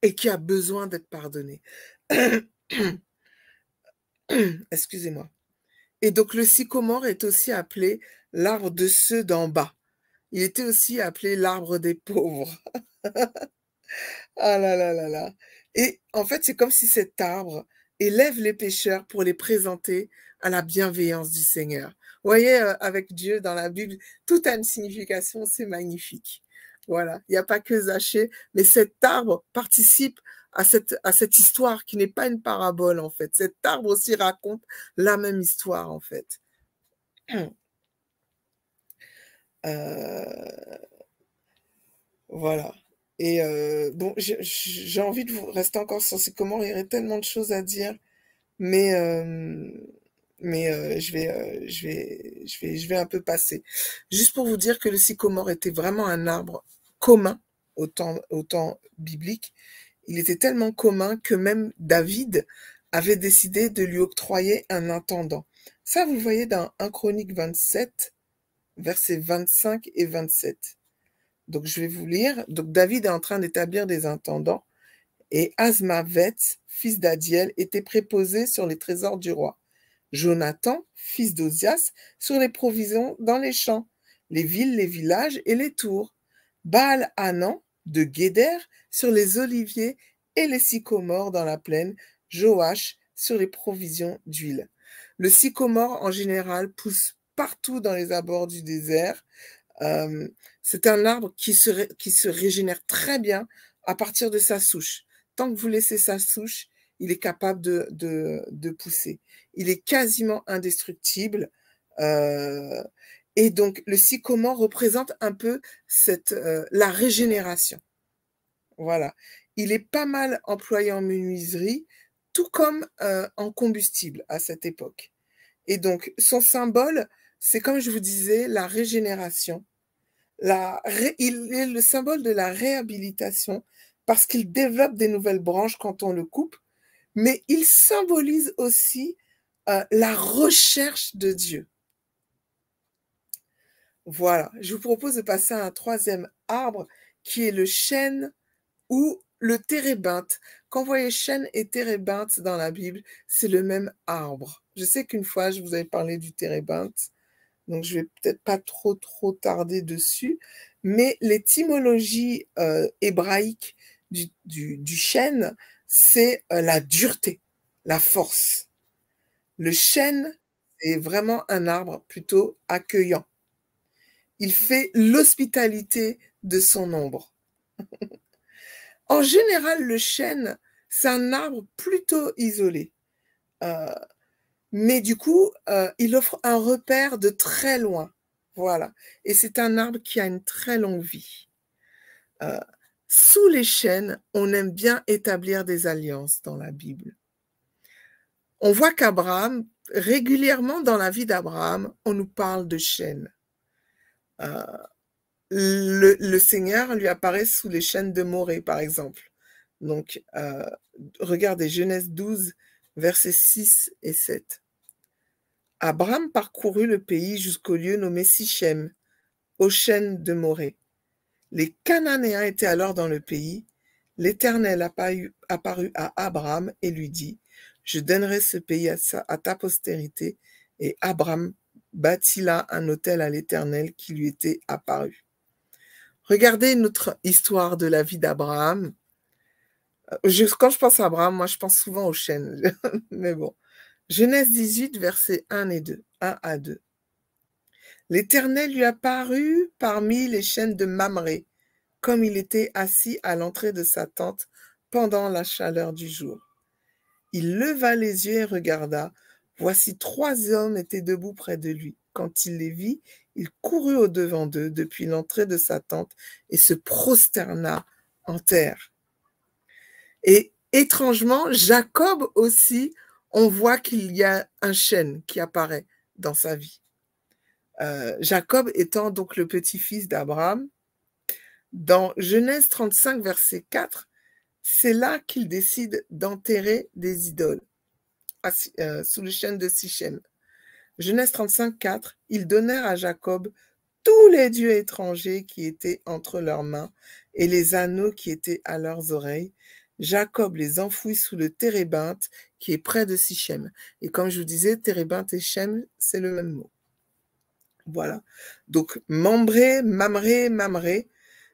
et qui a besoin d'être pardonné. Excusez-moi. Et donc, le sycomore est aussi appelé l'arbre de ceux d'en bas. Il était aussi appelé l'arbre des pauvres. Ah là là là là. Et en fait, c'est comme si cet arbre élève les pécheurs pour les présenter à la bienveillance du Seigneur. Vous voyez, avec Dieu dans la Bible, tout a une signification, c'est magnifique. Voilà, il n'y a pas que Zachée, mais cet arbre participe à cette histoire qui n'est pas une parabole, en fait. Cet arbre aussi raconte la même histoire, en fait. Voilà. Et bon, j'ai envie de vous rester encore sur ces comment il y aurait tellement de choses à dire, mais je vais un peu passer. Juste pour vous dire que le sycomore était vraiment un arbre commun au temps biblique. Il était tellement commun que même David avait décidé de lui octroyer un intendant. Ça, vous le voyez dans 1 Chronique 27, versets 25 et 27. Donc, je vais vous lire. Donc, David est en train d'établir des intendants. Et Azmavet, fils d'Adiel, était préposé sur les trésors du roi. Jonathan, fils d'Ozias, sur les provisions dans les champs, les villes, les villages et les tours. Baal-Hanan, de Guéder, sur les oliviers et les sycomores dans la plaine. Joach, sur les provisions d'huile. Le sycomore, en général, pousse partout dans les abords du désert. C'est un arbre qui se régénère très bien à partir de sa souche. tant que vous laissez sa souche, il est capable de pousser. Il est quasiment indestructible. Et donc, le sycomore représente un peu la régénération. Voilà. Il est pas mal employé en menuiserie, tout comme en combustible à cette époque. Et donc, son symbole, c'est comme je vous disais, la régénération. Il est le symbole de la réhabilitation parce qu'il développe des nouvelles branches quand on le coupe, mais il symbolise aussi la recherche de Dieu. Voilà, je vous propose de passer à un troisième arbre qui est le chêne ou le térébinthe. Quand vous voyez chêne et térébinthe dans la Bible, c'est le même arbre. Je sais qu'une fois, je vous avais parlé du térébinthe, donc je vais peut-être pas trop tarder dessus, mais l'étymologie hébraïque du chêne, c'est la dureté, la force. Le chêne est vraiment un arbre plutôt accueillant. Il fait l'hospitalité de son ombre. En général, le chêne, c'est un arbre plutôt isolé. Mais du coup, il offre un repère de très loin. Voilà. Et c'est un arbre qui a une très longue vie. Sous les chênes, on aime bien établir des alliances dans la Bible. On voit qu'Abraham, régulièrement dans la vie d'Abraham, on nous parle de chênes. Le Seigneur lui apparaît sous les chênes de Morée, par exemple. Donc, regardez Genèse 12, versets 6 et 7. Abraham parcourut le pays jusqu'au lieu nommé Sichem, aux chênes de Morée. Les Cananéens étaient alors dans le pays. L'Éternel apparut à Abraham et lui dit, « Je donnerai ce pays à ta postérité. » Et Abraham bâtit là un autel à l'Éternel qui lui était apparu. Regardez notre histoire de la vie d'Abraham. Quand je pense à Abraham, moi je pense souvent aux chênes. Mais bon. Genèse 18, versets 1 à 2. L'Éternel lui apparut parmi les chênes de Mamré, comme il était assis à l'entrée de sa tente pendant la chaleur du jour. Il leva les yeux et regarda. Voici 3 hommes étaient debout près de lui. Quand il les vit, il courut au-devant d'eux depuis l'entrée de sa tente et se prosterna en terre. Et étrangement, Jacob aussi, on voit qu'il y a un chêne qui apparaît dans sa vie. Jacob étant donc le petit-fils d'Abraham, dans Genèse 35, verset 4, c'est là qu'il décide d'enterrer des idoles sous le chêne de Sichem. Genèse 35, 4, ils donnèrent à Jacob tous les dieux étrangers qui étaient entre leurs mains et les anneaux qui étaient à leurs oreilles. Jacob les enfouit sous le térébinthe qui est près de Sichem. Et comme je vous disais, térébinthe et Shem, c'est le même mot. Voilà. Donc, Mamré,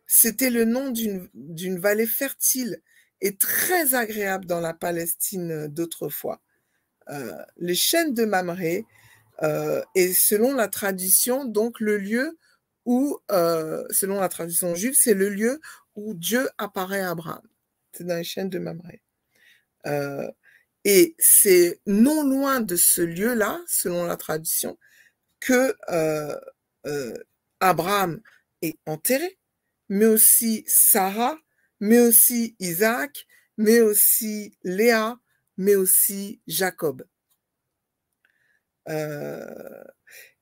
c'était le nom d'une vallée fertile et très agréable dans la Palestine d'autrefois. Les chênes de Mamré est, selon la tradition, donc le lieu où, selon la tradition juive, c'est le lieu où Dieu apparaît à Abraham. C'est dans les chênes de Mamré. Et c'est non loin de ce lieu-là, selon la tradition, que Abraham est enterré, mais aussi Sarah, mais aussi Isaac, mais aussi Léa, mais aussi Jacob. Et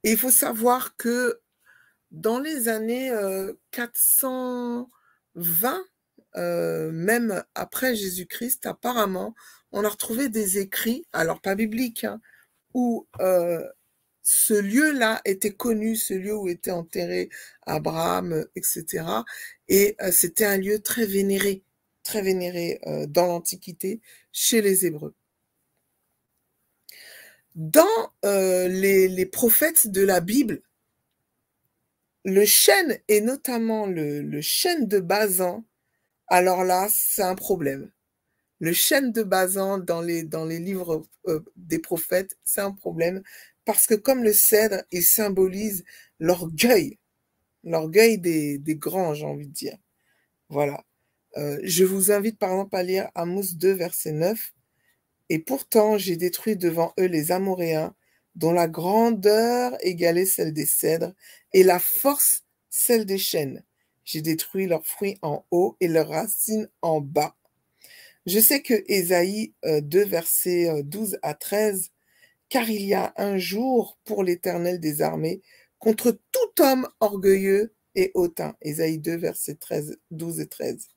il faut savoir que dans les années 420, même après Jésus-Christ, apparemment, on a retrouvé des écrits, alors pas bibliques, hein, où ce lieu-là était connu, ce lieu où était enterré Abraham, etc. Et c'était un lieu très vénéré dans l'Antiquité chez les Hébreux. Dans les prophètes de la Bible, le chêne, et notamment le chêne de Basan, alors là, c'est un problème. Le chêne de Basan dans les livres des prophètes, c'est un problème parce que comme le cèdre, il symbolise l'orgueil des grands, j'ai envie de dire. Voilà. Je vous invite par exemple à lire Amos 2, verset 9. Et pourtant, j'ai détruit devant eux les Amoréens, dont la grandeur égalait celle des cèdres et la force celle des chênes. J'ai détruit leurs fruits en haut et leurs racines en bas. Je sais que Ésaïe 2, versets 12 à 13, car il y a un jour pour l'Éternel des armées contre tout homme orgueilleux et hautain. Ésaïe 2, versets 13, 12 et 13.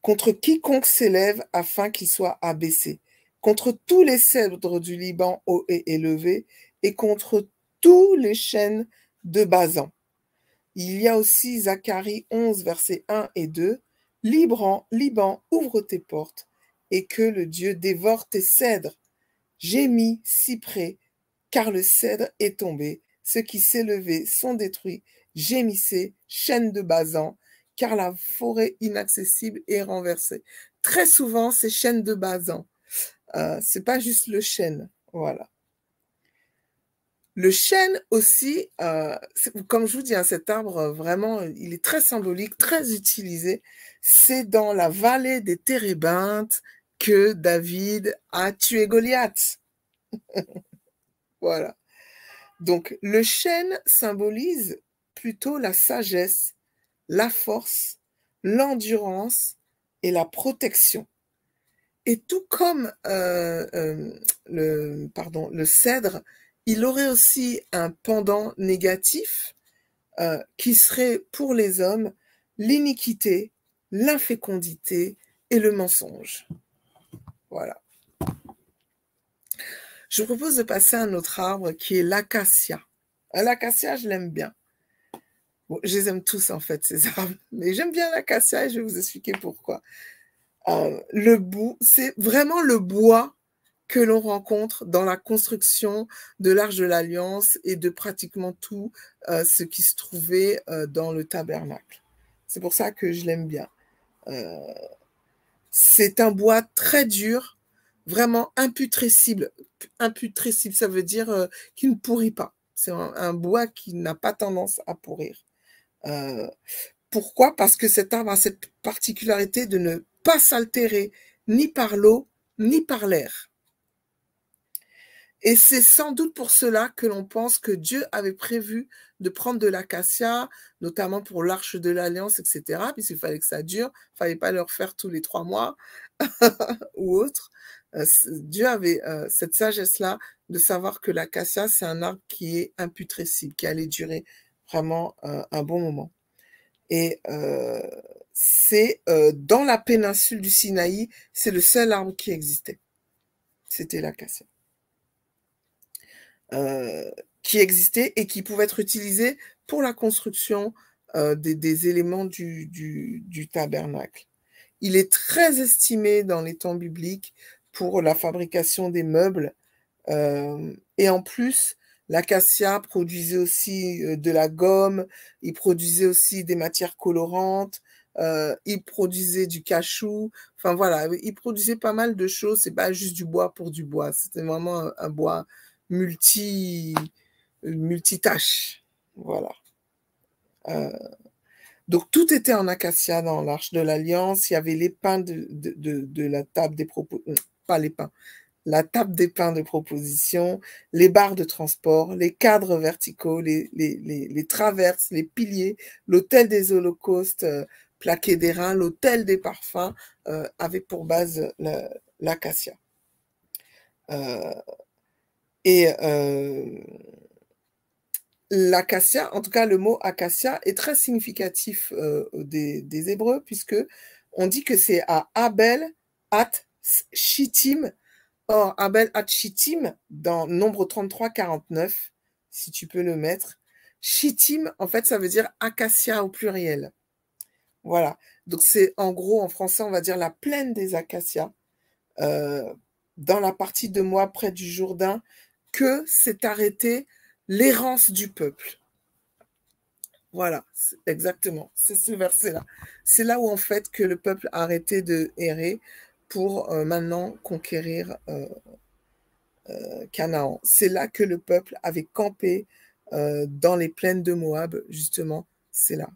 Contre quiconque s'élève afin qu'il soit abaissé, contre tous les cèdres du Liban hauts et élevés, et contre tous les chênes de Basan. Il y a aussi Zacharie 11, versets 1 et 2. Liban, ouvre tes portes, et que le Dieu dévore tes cèdres. Gémis, cyprès, car le cèdre est tombé. Ceux qui s'élevaient sont détruits. Gémissez, chêne de Basan, car la forêt inaccessible est renversée. Très souvent, c'est chêne de Basan. C'est pas juste le chêne. Voilà. Le chêne aussi, comme je vous dis, hein, cet arbre, vraiment, il est très symbolique, très utilisé. C'est dans la vallée des Térébintes que David a tué Goliath. Voilà. Donc, le chêne symbolise plutôt la sagesse, la force, l'endurance et la protection. Et tout comme le cèdre, il aurait aussi un pendant négatif qui serait pour les hommes l'iniquité, l'infécondité et le mensonge. Voilà. Je vous propose de passer à un autre arbre qui est l'acacia. L'acacia, je l'aime bien. Bon, je les aime tous en fait, ces arbres, mais j'aime bien l'acacia et je vais vous expliquer pourquoi. C'est vraiment le bois que l'on rencontre dans la construction de l'Arche de l'Alliance et de pratiquement tout ce qui se trouvait dans le tabernacle. C'est pour ça que je l'aime bien. C'est un bois très dur, vraiment imputrescible. Imputrescible, ça veut dire qu'il ne pourrit pas. C'est un bois qui n'a pas tendance à pourrir. Pourquoi? Parce que cet arbre a cette particularité de ne pas s'altérer ni par l'eau, ni par l'air. Et c'est sans doute pour cela que l'on pense que Dieu avait prévu de prendre de l'acacia, notamment pour l'Arche de l'Alliance, etc., puisqu'il fallait que ça dure, il ne fallait pas le refaire tous les 3 mois ou autre. Dieu avait cette sagesse-là de savoir que l'acacia, c'est un arbre qui est imputrescible, qui allait durer vraiment un bon moment. Et c'est dans la péninsule du Sinaï, c'est le seul arbre qui existait. C'était l'acacia. Qui existait et qui pouvait être utilisé pour la construction des éléments du tabernacle. Il est très estimé dans les temps bibliques pour la fabrication des meubles. Et en plus, l'acacia produisait aussi de la gomme, il produisait aussi des matières colorantes, il produisait du cachou, enfin voilà, il produisait pas mal de choses, c'est pas juste du bois pour du bois, c'était vraiment un bois multitâche, voilà. Donc tout était en acacia dans l'Arche de l'Alliance, il y avait les pins de la table des propos, pas les pins, la table des pins de proposition, les barres de transport, les cadres verticaux, les traverses, les piliers, l'autel des holocaustes plaqué d'airain, l'autel des parfums avait pour base l'acacia. Et l'acacia, en tout cas le mot acacia, est très significatif des Hébreux, puisque on dit que c'est à Abel at Shittim. Or, Abel at Shittim, dans Nombre 33, 49, si tu peux le mettre. Shittim, en fait, ça veut dire acacia au pluriel. Voilà. Donc, c'est en gros, en français, on va dire la plaine des acacias, dans la partie de Moab près du Jourdain, que s'est arrêtée l'errance du peuple. Voilà, exactement, c'est ce verset-là. C'est là où, en fait, que le peuple a arrêté de errer pour maintenant conquérir Canaan. C'est là que le peuple avait campé dans les plaines de Moab, justement, c'est là.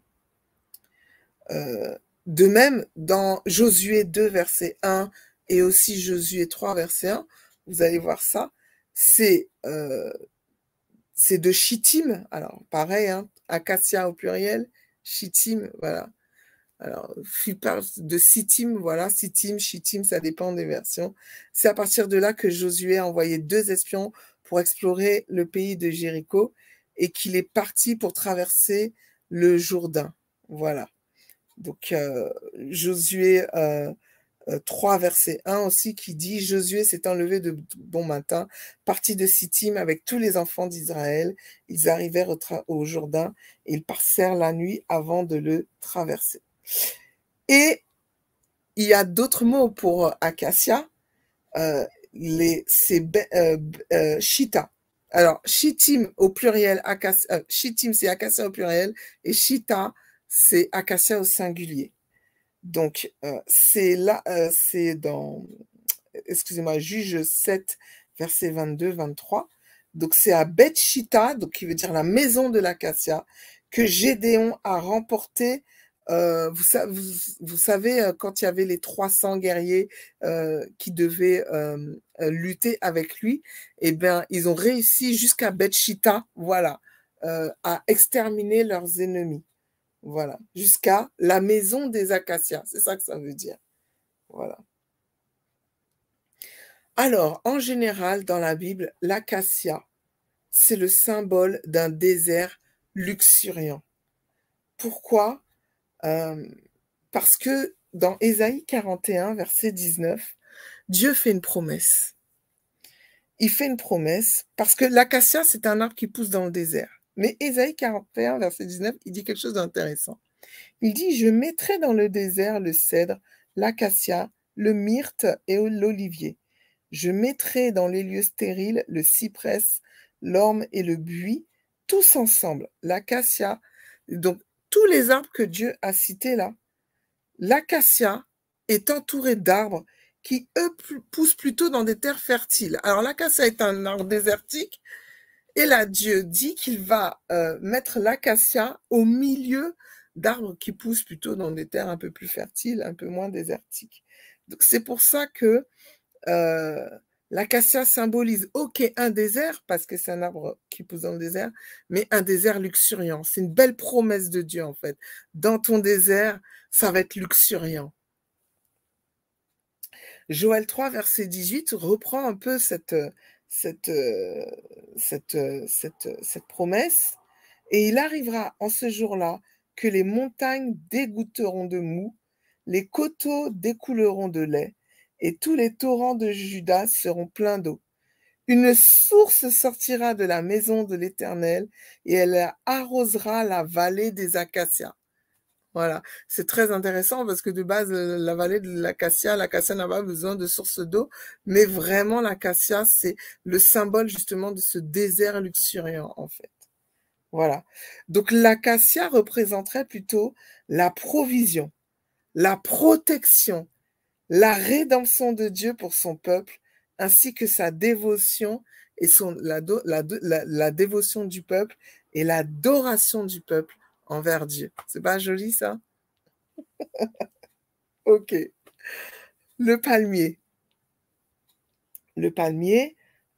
De même, dans Josué 2, verset 1 et aussi Josué 3, verset 1, vous allez voir ça, c'est de Chittim. Alors, pareil, hein, acacia au pluriel, Chittim, voilà. Alors, il parle de Sittim, voilà, Sittim, Chittim, ça dépend des versions. C'est à partir de là que Josué a envoyé 2 espions pour explorer le pays de Jéricho et qu'il est parti pour traverser le Jourdain. Voilà. Donc, Josué 3, verset 1 aussi, qui dit « Josué s'étant levé de bon matin, partit de Sittim avec tous les enfants d'Israël. Ils arrivèrent au Jourdain et ils passèrent la nuit avant de le traverser. » Et il y a d'autres mots pour acacia, c'est chita. Alors, chittim au pluriel, chittim c'est acacia au pluriel, et chita c'est acacia au singulier. Donc, c'est là, c'est dans, excusez-moi, Juge 7, verset 22-23. Donc, c'est à Beth Shitta, donc qui veut dire la maison de l'acacia, que Gédéon a remporté. Vous savez, quand il y avait les 300 guerriers qui devaient lutter avec lui, eh bien, ils ont réussi jusqu'à Beth Shitta, voilà, à exterminer leurs ennemis. Voilà, jusqu'à la maison des acacias, c'est ça que ça veut dire. Voilà. Alors, en général, dans la Bible, l'acacia, c'est le symbole d'un désert luxuriant. Pourquoi? Parce que dans Ésaïe 41, verset 19, Dieu fait une promesse. Il fait une promesse parce que l'acacia, c'est un arbre qui pousse dans le désert. Mais Ésaïe 41, verset 19, il dit quelque chose d'intéressant. Il dit « Je mettrai dans le désert le cèdre, l'acacia, le myrte et l'olivier. Je mettrai dans les lieux stériles le cyprès, l'orme et le buis, tous ensemble. L'acacia, donc tous les arbres que Dieu a cités là, l'acacia est entouré d'arbres qui, eux, poussent plutôt dans des terres fertiles. Alors l'acacia est un arbre désertique, et là Dieu dit qu'il va mettre l'acacia au milieu d'arbres qui poussent plutôt dans des terres un peu plus fertiles, un peu moins désertiques. Donc c'est pour ça que l'acacia symbolise, ok, un désert, parce que c'est un arbre qui pousse dans le désert, mais un désert luxuriant. C'est une belle promesse de Dieu, en fait. Dans ton désert, ça va être luxuriant. Joël 3, verset 18, reprend un peu cette promesse. Et il arrivera en ce jour-là que les montagnes dégoutteront de mou, les coteaux découleront de lait, et tous les torrents de Juda seront pleins d'eau. Une source sortira de la maison de l'Éternel, et elle arrosera la vallée des acacias. Voilà, c'est très intéressant parce que de base, la vallée de l'acacia n'a pas besoin de source d'eau, mais vraiment l'acacia, c'est le symbole justement de ce désert luxuriant en fait. Voilà. Donc l'acacia représenterait plutôt la provision, la protection, la rédemption de Dieu pour son peuple, ainsi que sa dévotion et la dévotion du peuple et l'adoration du peuple envers Dieu. C'est pas joli ça? Ok. Le palmier. Le palmier.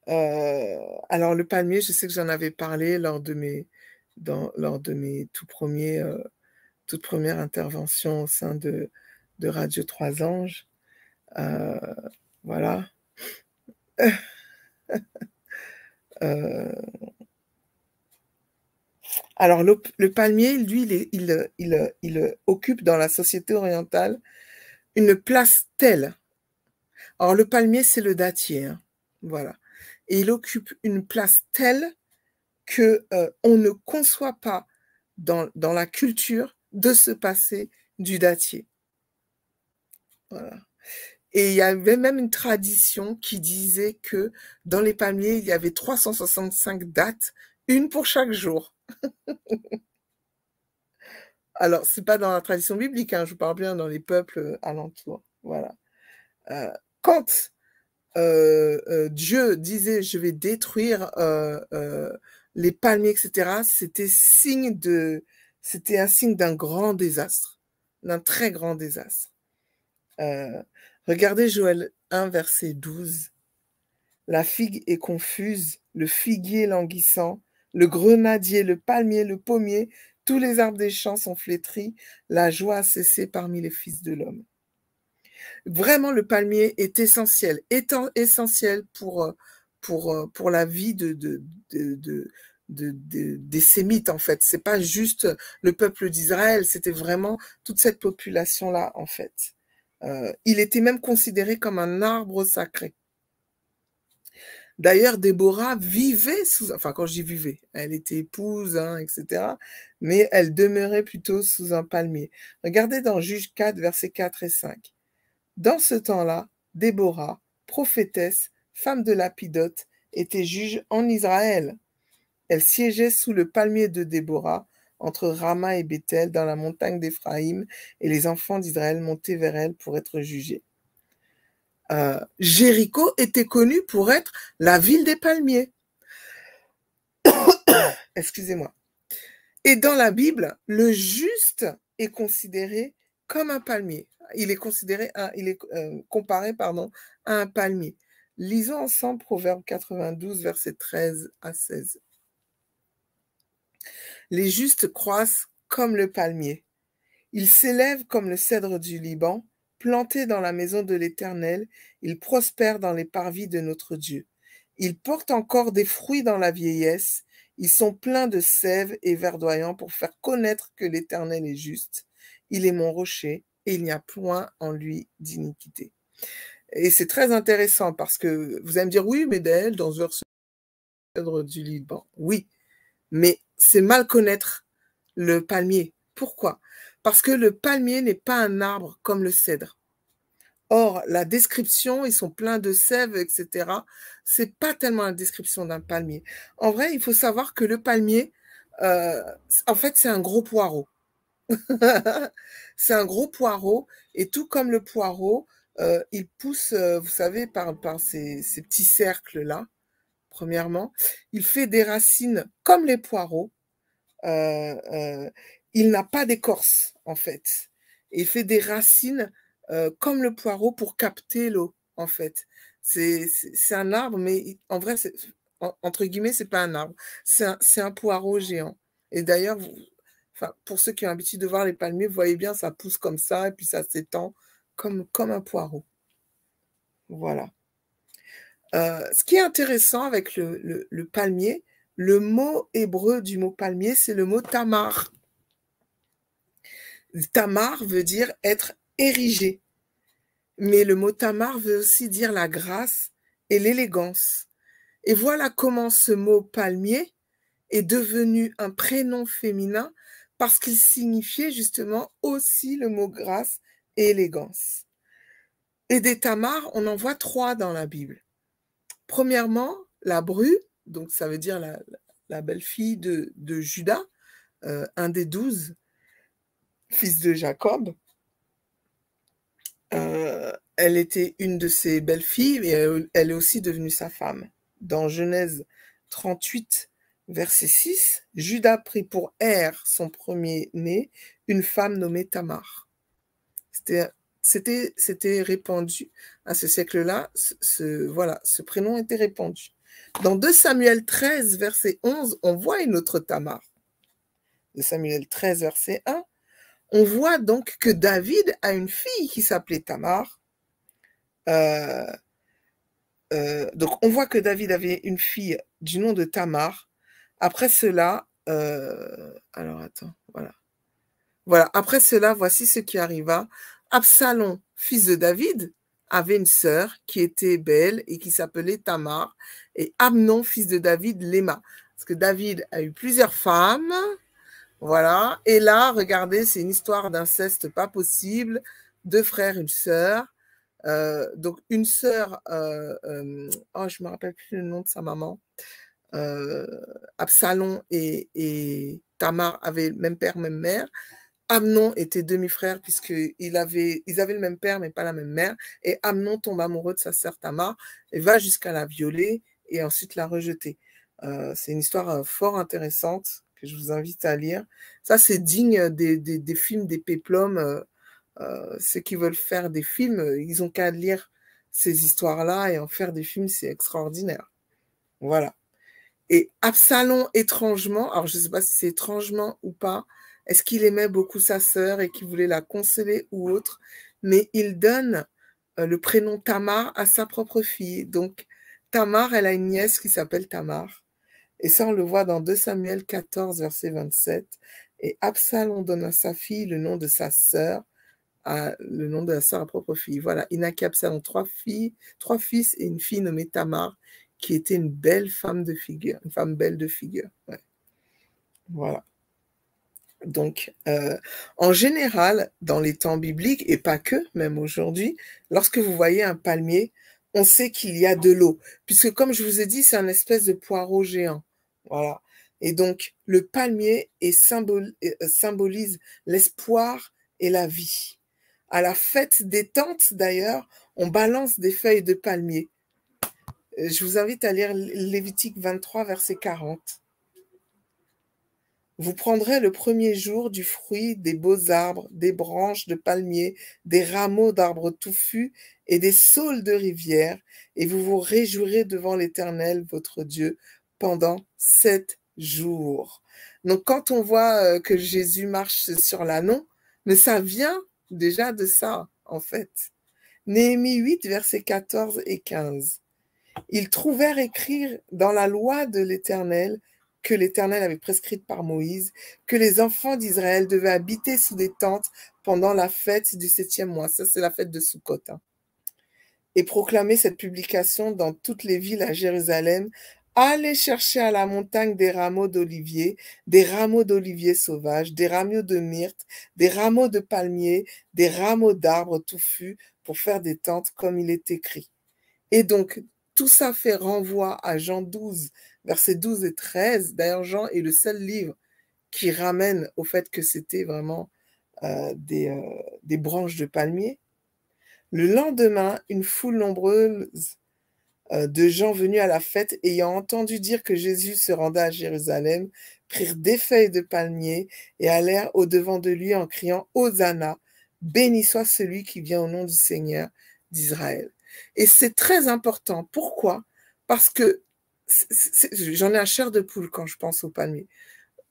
Alors le palmier, je sais que j'en avais parlé lors de mes toutes premières interventions au sein de Radio Trois Anges. Voilà. Alors le palmier, lui, il occupe dans la société orientale une place telle. Alors le palmier, c'est le dattier, hein. Voilà. Et il occupe une place telle que on ne conçoit pas dans la culture de se passer du dattier. Voilà. Et il y avait même une tradition qui disait que dans les palmiers, il y avait 365 dattes, une pour chaque jour. Alors, c'est pas dans la tradition biblique, hein, je vous parle bien dans les peuples alentours. Voilà. Quand Dieu disait je vais détruire les palmiers, etc., c'était un signe d'un grand désastre. d'un très grand désastre. Regardez Joël 1, verset 12. La figue est confuse, le figuier languissant, le grenadier, le palmier, le pommier, tous les arbres des champs sont flétris, la joie a cessé parmi les fils de l'homme. Vraiment, le palmier est essentiel, étant essentiel pour la vie des Sémites, en fait. C'est pas juste le peuple d'Israël, c'était vraiment toute cette population-là, en fait. Il était même considéré comme un arbre sacré. D'ailleurs, Déborah vivait sous, enfin quand j'y vivais, elle était épouse, hein, etc. Mais elle demeurait plutôt sous un palmier. Regardez dans Juges 4, versets 4 et 5. Dans ce temps-là, Déborah, prophétesse, femme de Lapidote, était juge en Israël. Elle siégeait sous le palmier de Déborah, entre Rama et Béthel, dans la montagne d'Éphraïm, et les enfants d'Israël montaient vers elle pour être jugés. Jéricho était connue pour être la ville des palmiers. Excusez-moi. Et dans la Bible, le juste est considéré comme un palmier. Il est comparé à un palmier. Lisons ensemble Proverbe 92, versets 13 à 16. Les justes croissent comme le palmier. Ils s'élèvent comme le cèdre du Liban. Plantés dans la maison de l'Éternel, ils prospèrent dans les parvis de notre Dieu. Ils portent encore des fruits dans la vieillesse. Ils sont pleins de sève et verdoyants pour faire connaître que l'Éternel est juste. Il est mon rocher et il n'y a point en lui d'iniquité. Et c'est très intéressant parce que vous allez me dire, oui, mais d'elle, dans ce verset du Liban, oui, mais c'est mal connaître le palmier. Pourquoi? Parce que le palmier n'est pas un arbre comme le cèdre. Or, la description, ils sont pleins de sève, etc. C'est pas tellement la description d'un palmier. En vrai, il faut savoir que le palmier, en fait, c'est un gros poireau. C'est un gros poireau, et tout comme le poireau, il pousse, vous savez, par ces petits cercles-là, premièrement. Il fait des racines comme les poireaux. Il n'a pas d'écorce, en fait. Il fait des racines comme le poireau pour capter l'eau, en fait. C'est un arbre, mais en vrai, entre guillemets, c'est pas un arbre. C'est un poireau géant. Et d'ailleurs, enfin, pour ceux qui ont l'habitude de voir les palmiers, vous voyez bien, ça pousse comme ça, et puis ça s'étend comme un poireau. Voilà. Ce qui est intéressant avec le palmier, le mot hébreu du mot palmier, c'est le mot tamar. Tamar veut dire être érigé. Mais le mot tamar veut aussi dire la grâce et l'élégance. Et voilà comment ce mot palmier est devenu un prénom féminin parce qu'il signifiait justement aussi le mot grâce et élégance. Et des tamars, on en voit 3 dans la Bible. Premièrement, la bru, donc ça veut dire la belle-fille de Judas, un des 12 fils de Jacob. Elle était une de ses belles-filles et elle est aussi devenue sa femme. Dans Genèse 38, verset 6, Judas prit pour son premier-né, une femme nommée Tamar. C'était répandu à ce siècle-là, ce prénom était répandu. Dans 2 Samuel 13, verset 11, on voit une autre Tamar. 2 Samuel 13, verset 1, on voit donc que David a une fille qui s'appelait Tamar. Donc, on voit que David avait une fille du nom de Tamar. Après cela, alors attends, voilà. Voilà, après cela, voici ce qui arriva. Absalom, fils de David, avait une sœur qui était belle et qui s'appelait Tamar, et Amnon, fils de David, l'aima. Parce que David a eu plusieurs femmes, voilà. Et là, regardez, c'est une histoire d'inceste pas possible, 2 frères, une sœur. Donc, une sœur, oh, je ne me rappelle plus le nom de sa maman. Absalom et Tamar avaient le même père, même mère. Amnon était demi-frère puisqu'ils avaient le même père mais pas la même mère. Et Amnon tombe amoureux de sa sœur Tamar et va jusqu'à la violer et ensuite la rejeter. C'est une histoire fort intéressante que je vous invite à lire. Ça, c'est digne des films des péplums ceux qui veulent faire des films, ils ont qu'à lire ces histoires-là et en faire des films, c'est extraordinaire. Voilà. Et Absalom, étrangement, alors je ne sais pas si c'est étrangement ou pas, est-ce qu'il aimait beaucoup sa sœur et qu'il voulait la consoler ou autre, mais il donne le prénom Tamar à sa propre fille. Donc, Tamar, elle a une nièce qui s'appelle Tamar. Et ça, on le voit dans 2 Samuel 14, verset 27. Et Absalom donne à sa fille le nom de sa sœur, le nom de sa propre fille. Voilà, il n'a qu'Absalom 3 fils et une fille nommée Tamar, qui était une belle femme de figure, une femme belle de figure. Ouais. Voilà. Donc, en général, dans les temps bibliques, et pas que, même aujourd'hui, lorsque vous voyez un palmier, on sait qu'il y a de l'eau, puisque comme je vous ai dit, c'est un espèce de poireau géant. Voilà. Et donc, le palmier symbolise l'espoir et la vie. À la fête des tentes, d'ailleurs, on balance des feuilles de palmier. Je vous invite à lire Lévitique 23, verset 40. Vous prendrez le premier jour du fruit des beaux arbres, des branches de palmiers, des rameaux d'arbres touffus et des saules de rivière, et vous vous réjouirez devant l'Éternel, votre Dieu, pendant 7 jours. Donc, quand on voit que Jésus marche sur l'ânon, mais ça vient déjà de ça, en fait. Néhémie 8, versets 14 et 15. Ils trouvèrent écrire dans la loi de l'Éternel, que l'Éternel avait prescrite par Moïse, que les enfants d'Israël devaient habiter sous des tentes pendant la fête du 7e mois. Ça, c'est la fête de Sukkot. Et proclamer cette publication dans toutes les villes à Jérusalem. Allez chercher à la montagne des rameaux d'olivier sauvages, des rameaux de myrte, des rameaux de palmier, des rameaux d'arbres touffus pour faire des tentes comme il est écrit. Et donc, tout ça fait renvoi à Jean 12, versets 12 et 13. D'ailleurs, Jean est le seul livre qui ramène au fait que c'était vraiment des branches de palmier. Le lendemain, une foule nombreuse de gens venus à la fête, ayant entendu dire que Jésus se rendait à Jérusalem, prirent des feuilles de palmier et allèrent au-devant de lui en criant « Hosanna, béni soit celui qui vient au nom du Seigneur d'Israël ». Et c'est très important. Pourquoi? Parce que j'en ai à chair de poule quand je pense au palmier.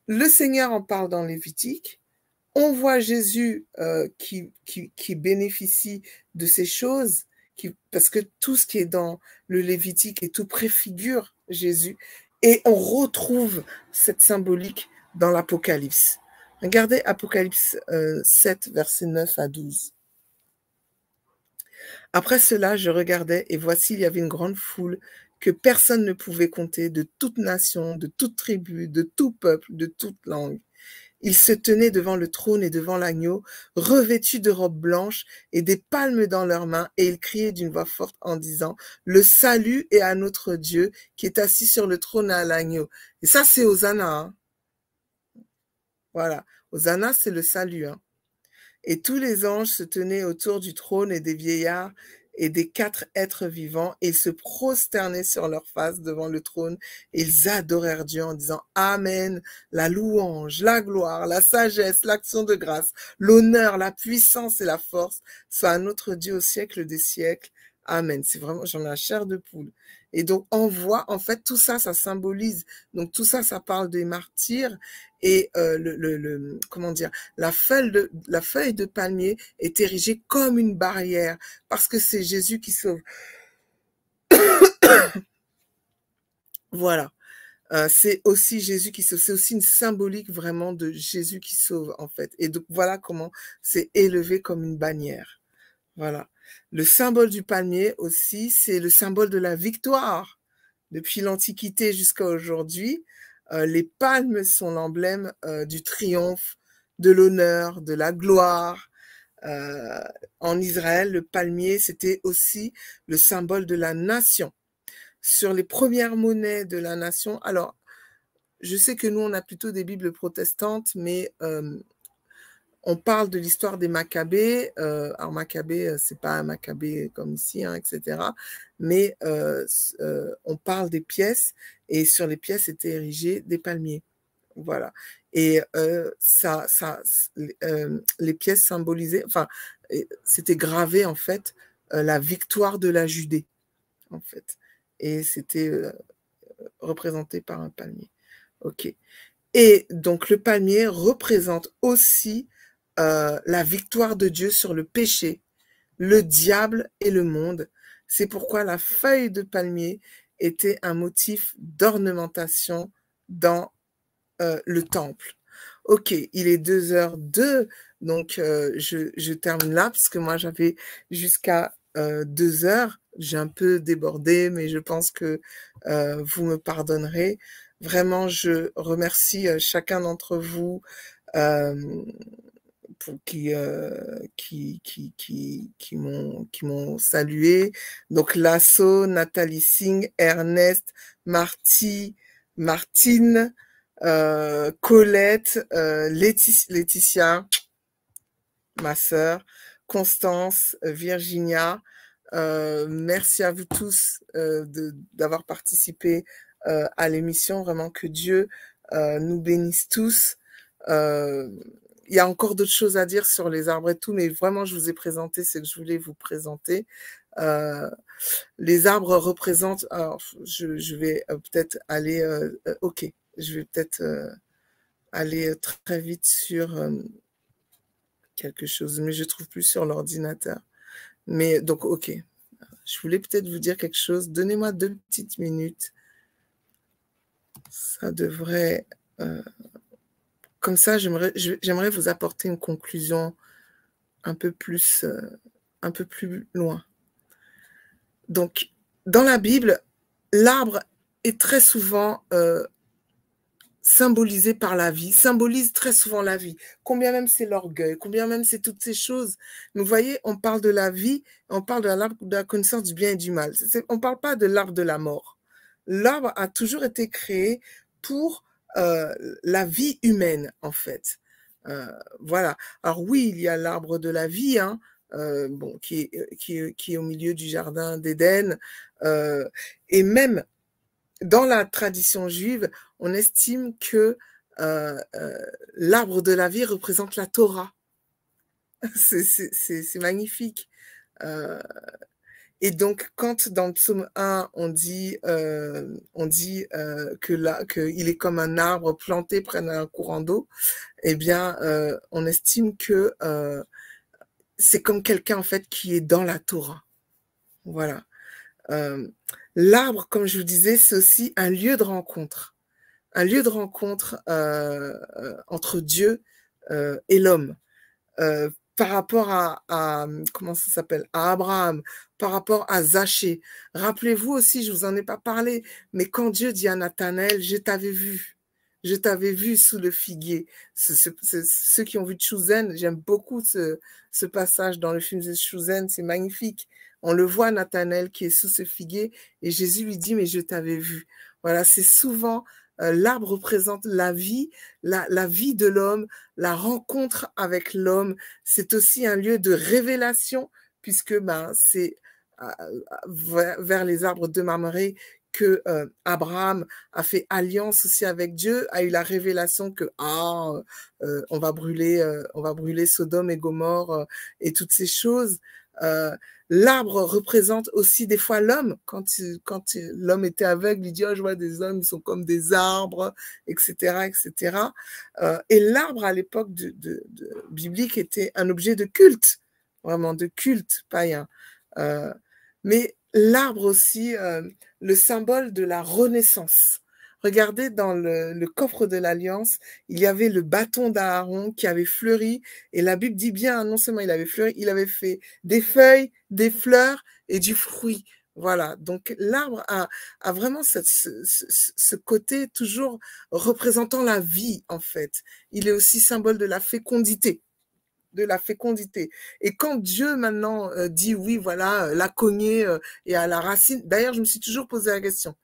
Le Seigneur en parle dans Lévitique. On voit Jésus qui bénéficie de ces choses, parce que tout ce qui est dans le Lévitique et tout préfigure Jésus. Et on retrouve cette symbolique dans l'Apocalypse. Regardez Apocalypse 7, versets 9 à 12. Après cela, je regardais, et voici, il y avait une grande foule que personne ne pouvait compter, de toute nation, de toute tribu, de tout peuple, de toute langue. Ils se tenaient devant le trône et devant l'agneau, revêtus de robes blanches et des palmes dans leurs mains, et ils criaient d'une voix forte en disant, « Le salut est à notre Dieu qui est assis sur le trône et à l'agneau. » Et ça, c'est Hosanna. Hein. Voilà. Hosanna, c'est le salut. Hein. Et tous les anges se tenaient autour du trône et des vieillards et des 4 êtres vivants, et ils se prosternaient sur leur face devant le trône, et ils adorèrent Dieu en disant « Amen, la louange, la gloire, la sagesse, l'action de grâce, l'honneur, la puissance et la force soient à notre Dieu au siècle des siècles. Amen. » C'est vraiment, j'en ai la chair de poule. Et donc, on voit, en fait, tout ça, ça symbolise. Donc, tout ça, ça parle des martyrs. Et comment dire, la feuille de palmier est érigée comme une barrière parce que c'est Jésus qui sauve. Voilà. C'est aussi Jésus qui sauve. C'est aussi une symbolique vraiment de Jésus qui sauve, en fait. Et donc, voilà comment c'est élevé comme une bannière. Voilà. Le symbole du palmier aussi, c'est le symbole de la victoire. Depuis l'Antiquité jusqu'à aujourd'hui, les palmes sont l'emblème du triomphe, de l'honneur, de la gloire. En Israël, le palmier, c'était aussi le symbole de la nation. Sur les premières monnaies de la nation, alors, je sais que nous, on a plutôt des Bibles protestantes, mais on parle de l'histoire des Maccabées. Alors, Maccabée, c'est pas un Maccabée comme ici, hein, etc. Mais on parle des pièces, et sur les pièces étaient érigés des palmiers. Voilà. Et les pièces symbolisaient, enfin, c'était gravé en fait la victoire de la Judée, en fait. Et c'était représenté par un palmier. Ok. Et donc le palmier représente aussi la victoire de Dieu sur le péché, le diable et le monde. C'est pourquoi la feuille de palmier était un motif d'ornementation dans le temple. Ok, il est 2h02, donc je termine là, parce que moi j'avais jusqu'à 2h. J'ai un peu débordé, mais je pense que vous me pardonnerez. Vraiment, je remercie chacun d'entre vous qui m'ont salué. Donc Lasso, Nathalie Singh, Ernest, Martine, Colette, Laetitia, ma sœur, Constance, Virginia. Merci à vous tous d'avoir participé à l'émission. Vraiment que Dieu nous bénisse tous. Il y a encore d'autres choses à dire sur les arbres et tout, mais vraiment, je vous ai présenté ce que je voulais vous présenter. Les arbres représentent... Alors, je vais peut-être aller... ok, je vais peut-être aller très vite sur quelque chose, mais je ne trouve plus sur l'ordinateur. Mais donc, ok. Je voulais peut-être vous dire quelque chose. Donnez-moi 2 petites minutes. Ça devrait... comme ça, j'aimerais vous apporter une conclusion un peu plus loin. Donc, dans la Bible, l'arbre est très souvent symbolisé par la vie, symbolise très souvent la vie. Combien même c'est l'orgueil, combien même c'est toutes ces choses. Mais vous voyez, on parle de la vie, on parle de l'arbre de la connaissance du bien et du mal. On ne parle pas de l'arbre de la mort. L'arbre a toujours été créé pour la vie humaine, en fait. Voilà. Alors oui, il y a l'arbre de la vie, hein, bon, qui est au milieu du jardin d'Éden. Et même dans la tradition juive, on estime que l'arbre de la vie représente la Torah. C'est magnifique. Et donc, quand dans le psaume 1, on dit qu'il est comme un arbre planté près d'un courant d'eau, eh bien, on estime que c'est comme quelqu'un, en fait, qui est dans la Torah. Voilà. L'arbre, comme je vous disais, c'est aussi un lieu de rencontre. Un lieu de rencontre entre Dieu et l'homme. Par rapport à comment ça s'appelle, à Abraham, par rapport à Zachée. Rappelez-vous aussi, je vous en ai pas parlé, mais quand Dieu dit à Nathanaël, je t'avais vu sous le figuier. Ceux qui ont vu Chosen, j'aime beaucoup ce passage dans le film de Chosen, c'est magnifique. On le voit, Nathanaël qui est sous ce figuier, et Jésus lui dit, mais je t'avais vu. Voilà, c'est souvent... l'arbre représente la vie, la vie de l'homme, la rencontre avec l'homme. C'est aussi un lieu de révélation, puisque c'est vers les arbres de Mamré que Abraham a fait alliance aussi avec Dieu, a eu la révélation que on va brûler Sodome et Gomorre et toutes ces choses. L'arbre représente aussi des fois l'homme. Quand l'homme était aveugle, il dit, oh, je vois des hommes, ils sont comme des arbres, etc., etc. Et l'arbre, à l'époque biblique, était un objet de culte, vraiment de culte païen. Mais l'arbre aussi, le symbole de la renaissance. Regardez dans le coffre de l'Alliance, il y avait le bâton d'Aaron qui avait fleuri, et la Bible dit bien, non seulement il avait fleuri, il avait fait des feuilles, des fleurs et du fruit. Voilà, donc l'arbre a vraiment ce côté toujours représentant la vie, en fait. Il est aussi symbole de la fécondité. Et quand Dieu maintenant dit oui, voilà, la cognée et à la racine, d'ailleurs, je me suis toujours posé la question.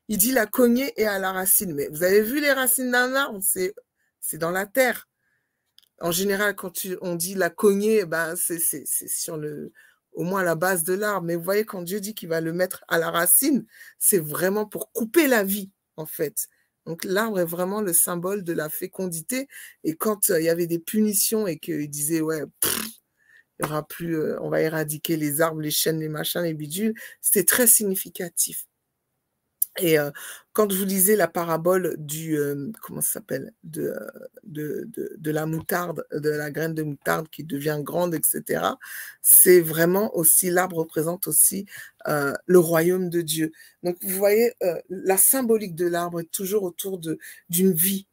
Il dit la cognée et à la racine. Mais vous avez vu les racines d'un arbre? C'est dans la terre. En général, quand on dit la cognée, c'est sur au moins la base de l'arbre. Mais vous voyez, quand Dieu dit qu'il va le mettre à la racine, c'est vraiment pour couper la vie, en fait. Donc l'arbre est vraiment le symbole de la fécondité. Et quand il y avait des punitions et qu'ils disaient, ouais, il y aura plus, on va éradiquer les arbres, les chênes, les machins, les bidules, c'était très significatif. Et quand vous lisez la parabole du, comment ça s'appelle, de la moutarde, de la graine de moutarde qui devient grande, etc., c'est vraiment aussi, l'arbre représente aussi le royaume de Dieu. Donc vous voyez, la symbolique de l'arbre est toujours autour d'une vie,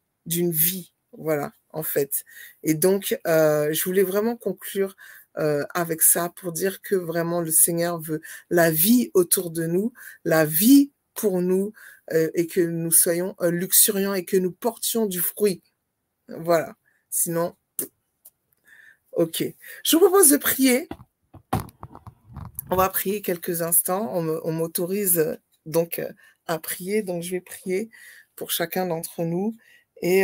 voilà, en fait. Et donc, je voulais vraiment conclure avec ça pour dire que vraiment le Seigneur veut la vie autour de nous, la vie pour nous, et que nous soyons luxuriants et que nous portions du fruit. Voilà. Sinon, ok. Je vous propose de prier. On va prier quelques instants. On m'autorise donc à prier. Donc, je vais prier pour chacun d'entre nous. Et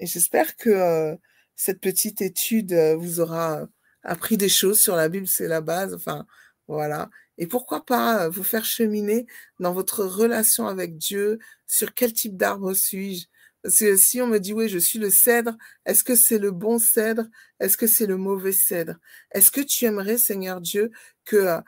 j'espère que cette petite étude vous aura appris des choses sur la Bible. C'est la base. Enfin, voilà. Et pourquoi pas vous faire cheminer dans votre relation avec Dieu, sur quel type d'arbre suis-je? Parce que si on me dit, oui, je suis le cèdre, est-ce que c'est le bon cèdre? Est-ce que c'est le mauvais cèdre? Est-ce que tu aimerais, Seigneur Dieu, que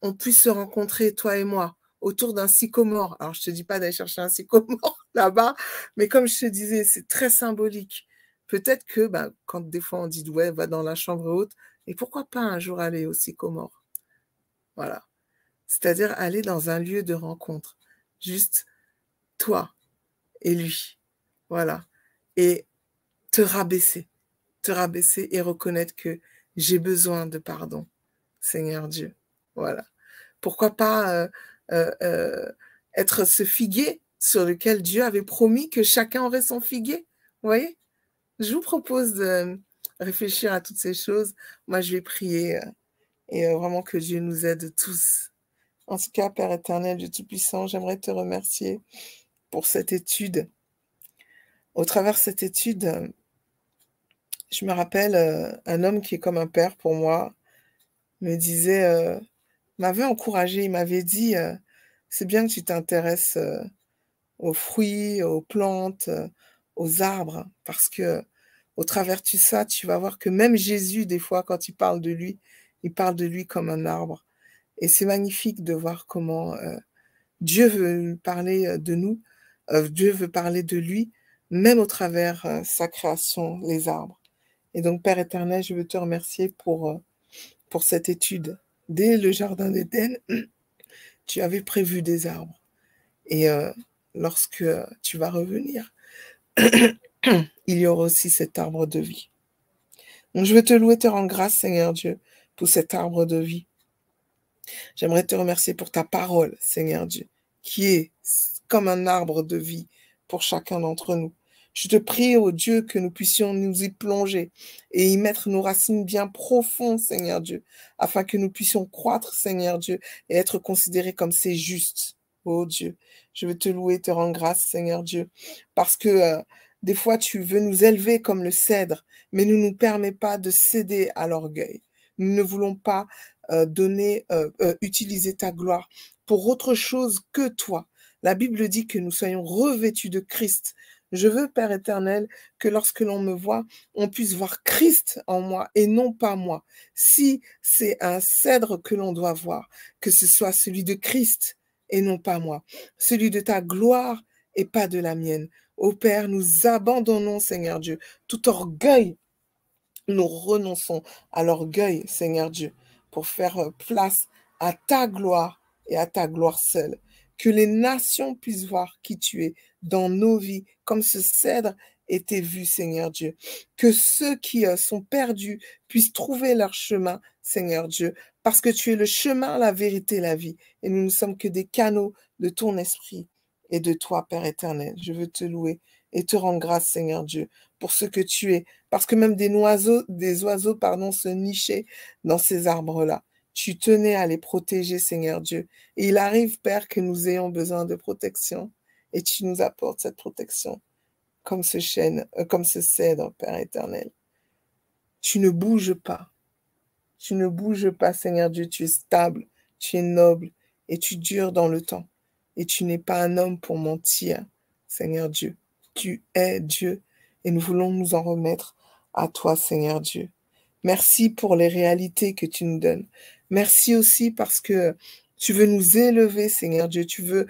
on puisse se rencontrer, toi et moi, autour d'un sycomore? Alors, je te dis pas d'aller chercher un sycomore là-bas, mais comme je te disais, c'est très symbolique. Peut-être que, quand des fois on dit, ouais, va dans la chambre haute, et pourquoi pas un jour aller au sycomore? Voilà. C'est-à-dire aller dans un lieu de rencontre. Juste toi et lui. Voilà. Et te rabaisser. Te rabaisser et reconnaître que j'ai besoin de pardon, Seigneur Dieu. Voilà. Pourquoi pas être ce figuier sur lequel Dieu avait promis que chacun aurait son figuier? Vous voyez? Je vous propose de réfléchir à toutes ces choses. Moi, je vais prier et vraiment que Dieu nous aide tous. En tout cas, Père éternel, Dieu Tout-Puissant, j'aimerais te remercier pour cette étude. Au travers de cette étude, je me rappelle un homme qui est comme un père pour moi, me disait, m'avait encouragé, il m'avait dit, c'est bien que tu t'intéresses aux fruits, aux plantes, aux arbres, parce que au travers de ça, tu vas voir que même Jésus, des fois, quand il parle de lui comme un arbre. Et c'est magnifique de voir comment Dieu veut parler de nous, Dieu veut parler de lui, même au travers sa création, les arbres. Et donc, Père éternel, je veux te remercier pour cette étude. Dès le jardin d'Éden, tu avais prévu des arbres. Et lorsque tu vas revenir, il y aura aussi cet arbre de vie. Donc, je veux te louer, te rendre grâce, Seigneur Dieu, pour cet arbre de vie. J'aimerais te remercier pour ta parole, Seigneur Dieu, qui est comme un arbre de vie pour chacun d'entre nous. Je te prie, ô Dieu, que nous puissions nous y plonger et y mettre nos racines bien profondes, Seigneur Dieu, afin que nous puissions croître, Seigneur Dieu, et être considérés comme c'est juste, ô Dieu. Je veux te louer, te rendre grâce, Seigneur Dieu, parce que des fois tu veux nous élever comme le cèdre, mais ne nous permets pas de céder à l'orgueil. Nous ne voulons pas utiliser ta gloire pour autre chose que toi. La Bible dit que nous soyons revêtus de Christ. Je veux, Père éternel, que lorsque l'on me voit, on puisse voir Christ en moi et non pas moi. Si c'est un cèdre que l'on doit voir, que ce soit celui de Christ et non pas moi. Celui de ta gloire et pas de la mienne. Ô Père, nous abandonnons, Seigneur Dieu, tout orgueil. Nous renonçons à l'orgueil, Seigneur Dieu, pour faire place à ta gloire et à ta gloire seule. Que les nations puissent voir qui tu es dans nos vies, comme ce cèdre était vu, Seigneur Dieu. Que ceux qui sont perdus puissent trouver leur chemin, Seigneur Dieu, parce que tu es le chemin, la vérité, la vie. Et nous ne sommes que des canaux de ton esprit et de toi, Père éternel. Je veux te louer et te rendre grâce, Seigneur Dieu, pour ce que tu es. Parce que même des oiseaux, pardon, se nichaient dans ces arbres-là. Tu tenais à les protéger, Seigneur Dieu. Et il arrive, Père, que nous ayons besoin de protection. Et tu nous apportes cette protection, comme ce chêne, comme ce cèdre, Père éternel. Tu ne bouges pas. Tu ne bouges pas, Seigneur Dieu. Tu es stable, tu es noble et tu dures dans le temps. Et tu n'es pas un homme pour mentir. Seigneur Dieu. Tu es Dieu et nous voulons nous en remettre à toi, Seigneur Dieu. Merci pour les réalités que tu nous donnes. Merci aussi parce que tu veux nous élever, Seigneur Dieu. Tu veux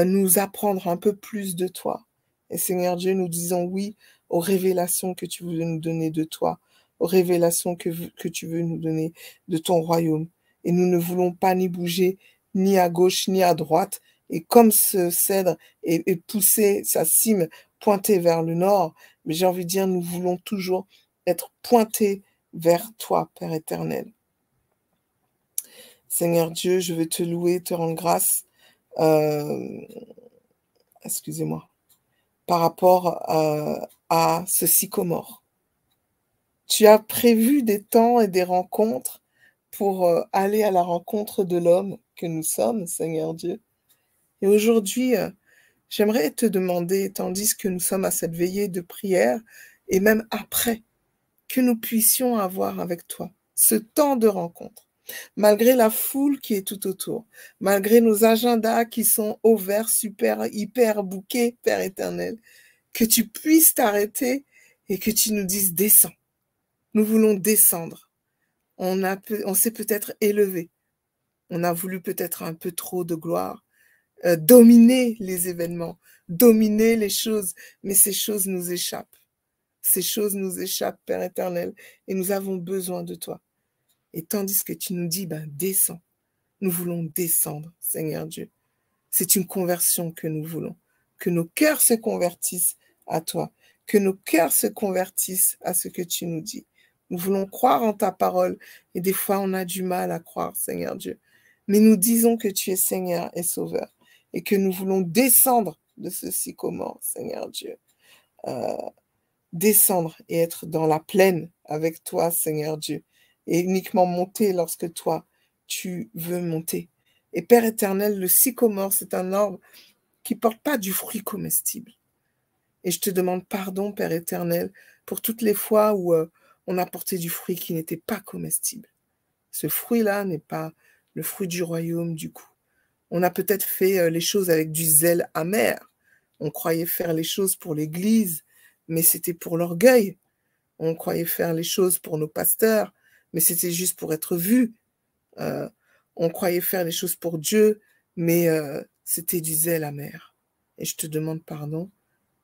nous apprendre un peu plus de toi. Et Seigneur Dieu, nous disons oui aux révélations que tu veux nous donner de toi, aux révélations que tu veux nous donner de ton royaume. Et nous ne voulons pas ni bouger, ni à gauche, ni à droite. Et comme ce cèdre est poussé, sa cime pointée vers le nord, mais j'ai envie de dire, nous voulons toujours être pointés vers toi, Père éternel. Seigneur Dieu, je veux te louer, te rendre grâce, excusez-moi, par rapport à ce sycomore. Tu as prévu des temps et des rencontres pour aller à la rencontre de l'homme que nous sommes, Seigneur Dieu. Et aujourd'hui, j'aimerais te demander, tandis que nous sommes à cette veillée de prière, et même après, que nous puissions avoir avec toi ce temps de rencontre, malgré la foule qui est tout autour, malgré nos agendas qui sont ouverts, super, hyper bouqués, Père éternel, que tu puisses t'arrêter et que tu nous dises descends. Nous voulons descendre. On s'est peut-être élevé. On a voulu peut-être un peu trop de gloire, dominer les événements, dominer les choses, mais ces choses nous échappent. Ces choses nous échappent, Père éternel, et nous avons besoin de toi. Et tandis que tu nous dis, descends, nous voulons descendre, Seigneur Dieu. C'est une conversion que nous voulons. Que nos cœurs se convertissent à toi. Que nos cœurs se convertissent à ce que tu nous dis. Nous voulons croire en ta parole. Et des fois, on a du mal à croire, Seigneur Dieu. Mais nous disons que tu es Seigneur et Sauveur. Et que nous voulons descendre de ce sycomore, Seigneur Dieu. Descendre et être dans la plaine avec toi, Seigneur Dieu. Et uniquement monter lorsque toi, tu veux monter. Et Père éternel, le sycomore, c'est un arbre qui ne porte pas du fruit comestible. Et je te demande pardon, Père éternel, pour toutes les fois où on a porté du fruit qui n'était pas comestible. Ce fruit-là n'est pas le fruit du royaume, du coup. On a peut-être fait les choses avec du zèle amer. On croyait faire les choses pour l'Église, mais c'était pour l'orgueil. On croyait faire les choses pour nos pasteurs, mais c'était juste pour être vu. On croyait faire les choses pour Dieu, mais c'était du zèle amer. Et je te demande pardon.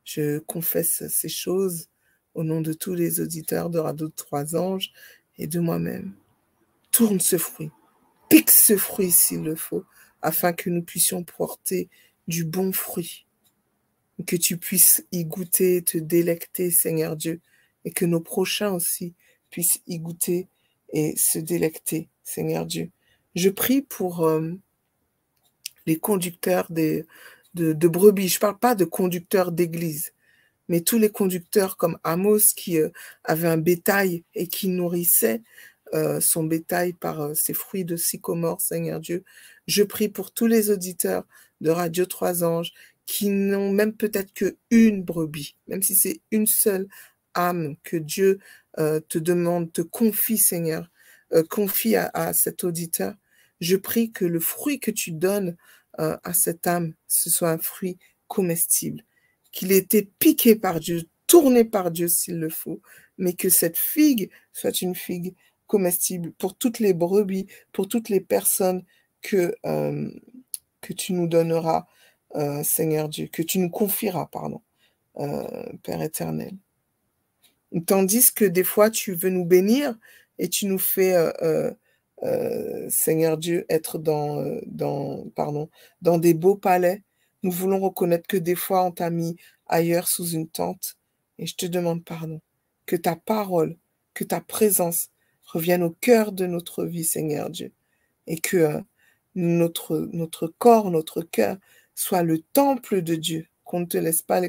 Je confesse ces choses au nom de tous les auditeurs de Radio 3 Anges et de moi-même. Tourne ce fruit, pique ce fruit s'il le faut, afin que nous puissions porter du bon fruit. Que tu puisses y goûter, te délecter, Seigneur Dieu, et que nos prochains aussi puissent y goûter et se délecter, Seigneur Dieu. Je prie pour les conducteurs de brebis. Je ne parle pas de conducteurs d'église, mais tous les conducteurs comme Amos qui avait un bétail et qui nourrissait son bétail par ses fruits de sycomore, Seigneur Dieu. Je prie pour tous les auditeurs de Radio 3 Anges qui n'ont même peut-être qu'une brebis, même si c'est une seule âme que Dieu te demande, te confie, Seigneur, confie à cet auditeur. Je prie que le fruit que tu donnes à cette âme, ce soit un fruit comestible, qu'il ait été piqué par Dieu, tourné par Dieu s'il le faut, mais que cette figue soit une figue comestible pour toutes les brebis, pour toutes les personnes que tu nous donneras, Seigneur Dieu, que tu nous confieras, pardon, Père éternel. Tandis que des fois, tu veux nous bénir et tu nous fais, Seigneur Dieu, être dans des beaux palais. Nous voulons reconnaître que des fois, on t'a mis ailleurs sous une tente. Et je te demande pardon. Que ta parole, que ta présence revienne au cœur de notre vie, Seigneur Dieu. Et que notre corps, notre cœur soit le temple de Dieu. Qu'on ne te laisse pas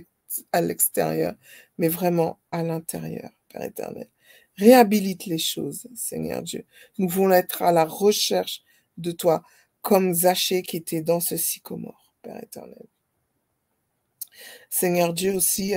à l'extérieur, mais vraiment à l'intérieur, Père éternel. Réhabilite les choses, Seigneur Dieu. Nous voulons être à la recherche de toi, comme Zachée qui était dans ce sycomore, Père éternel. Seigneur Dieu aussi,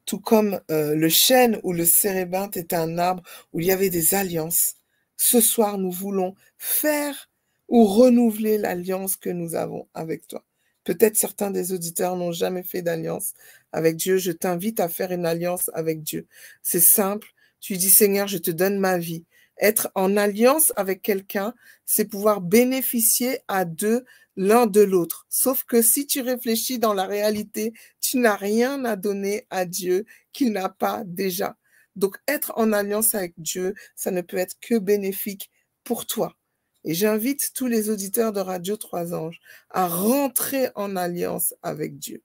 tout comme le chêne ou le sérébinthe était un arbre où il y avait des alliances, ce soir nous voulons faire ou renouveler l'alliance que nous avons avec toi. Peut-être certains des auditeurs n'ont jamais fait d'alliance avec Dieu. Je t'invite à faire une alliance avec Dieu. C'est simple. Tu dis, Seigneur, je te donne ma vie. Être en alliance avec quelqu'un, c'est pouvoir bénéficier à deux l'un de l'autre. Sauf que si tu réfléchis dans la réalité, tu n'as rien à donner à Dieu qu'il n'a pas déjà. Donc, être en alliance avec Dieu, ça ne peut être que bénéfique pour toi. Et j'invite tous les auditeurs de Radio Trois Anges à rentrer en alliance avec Dieu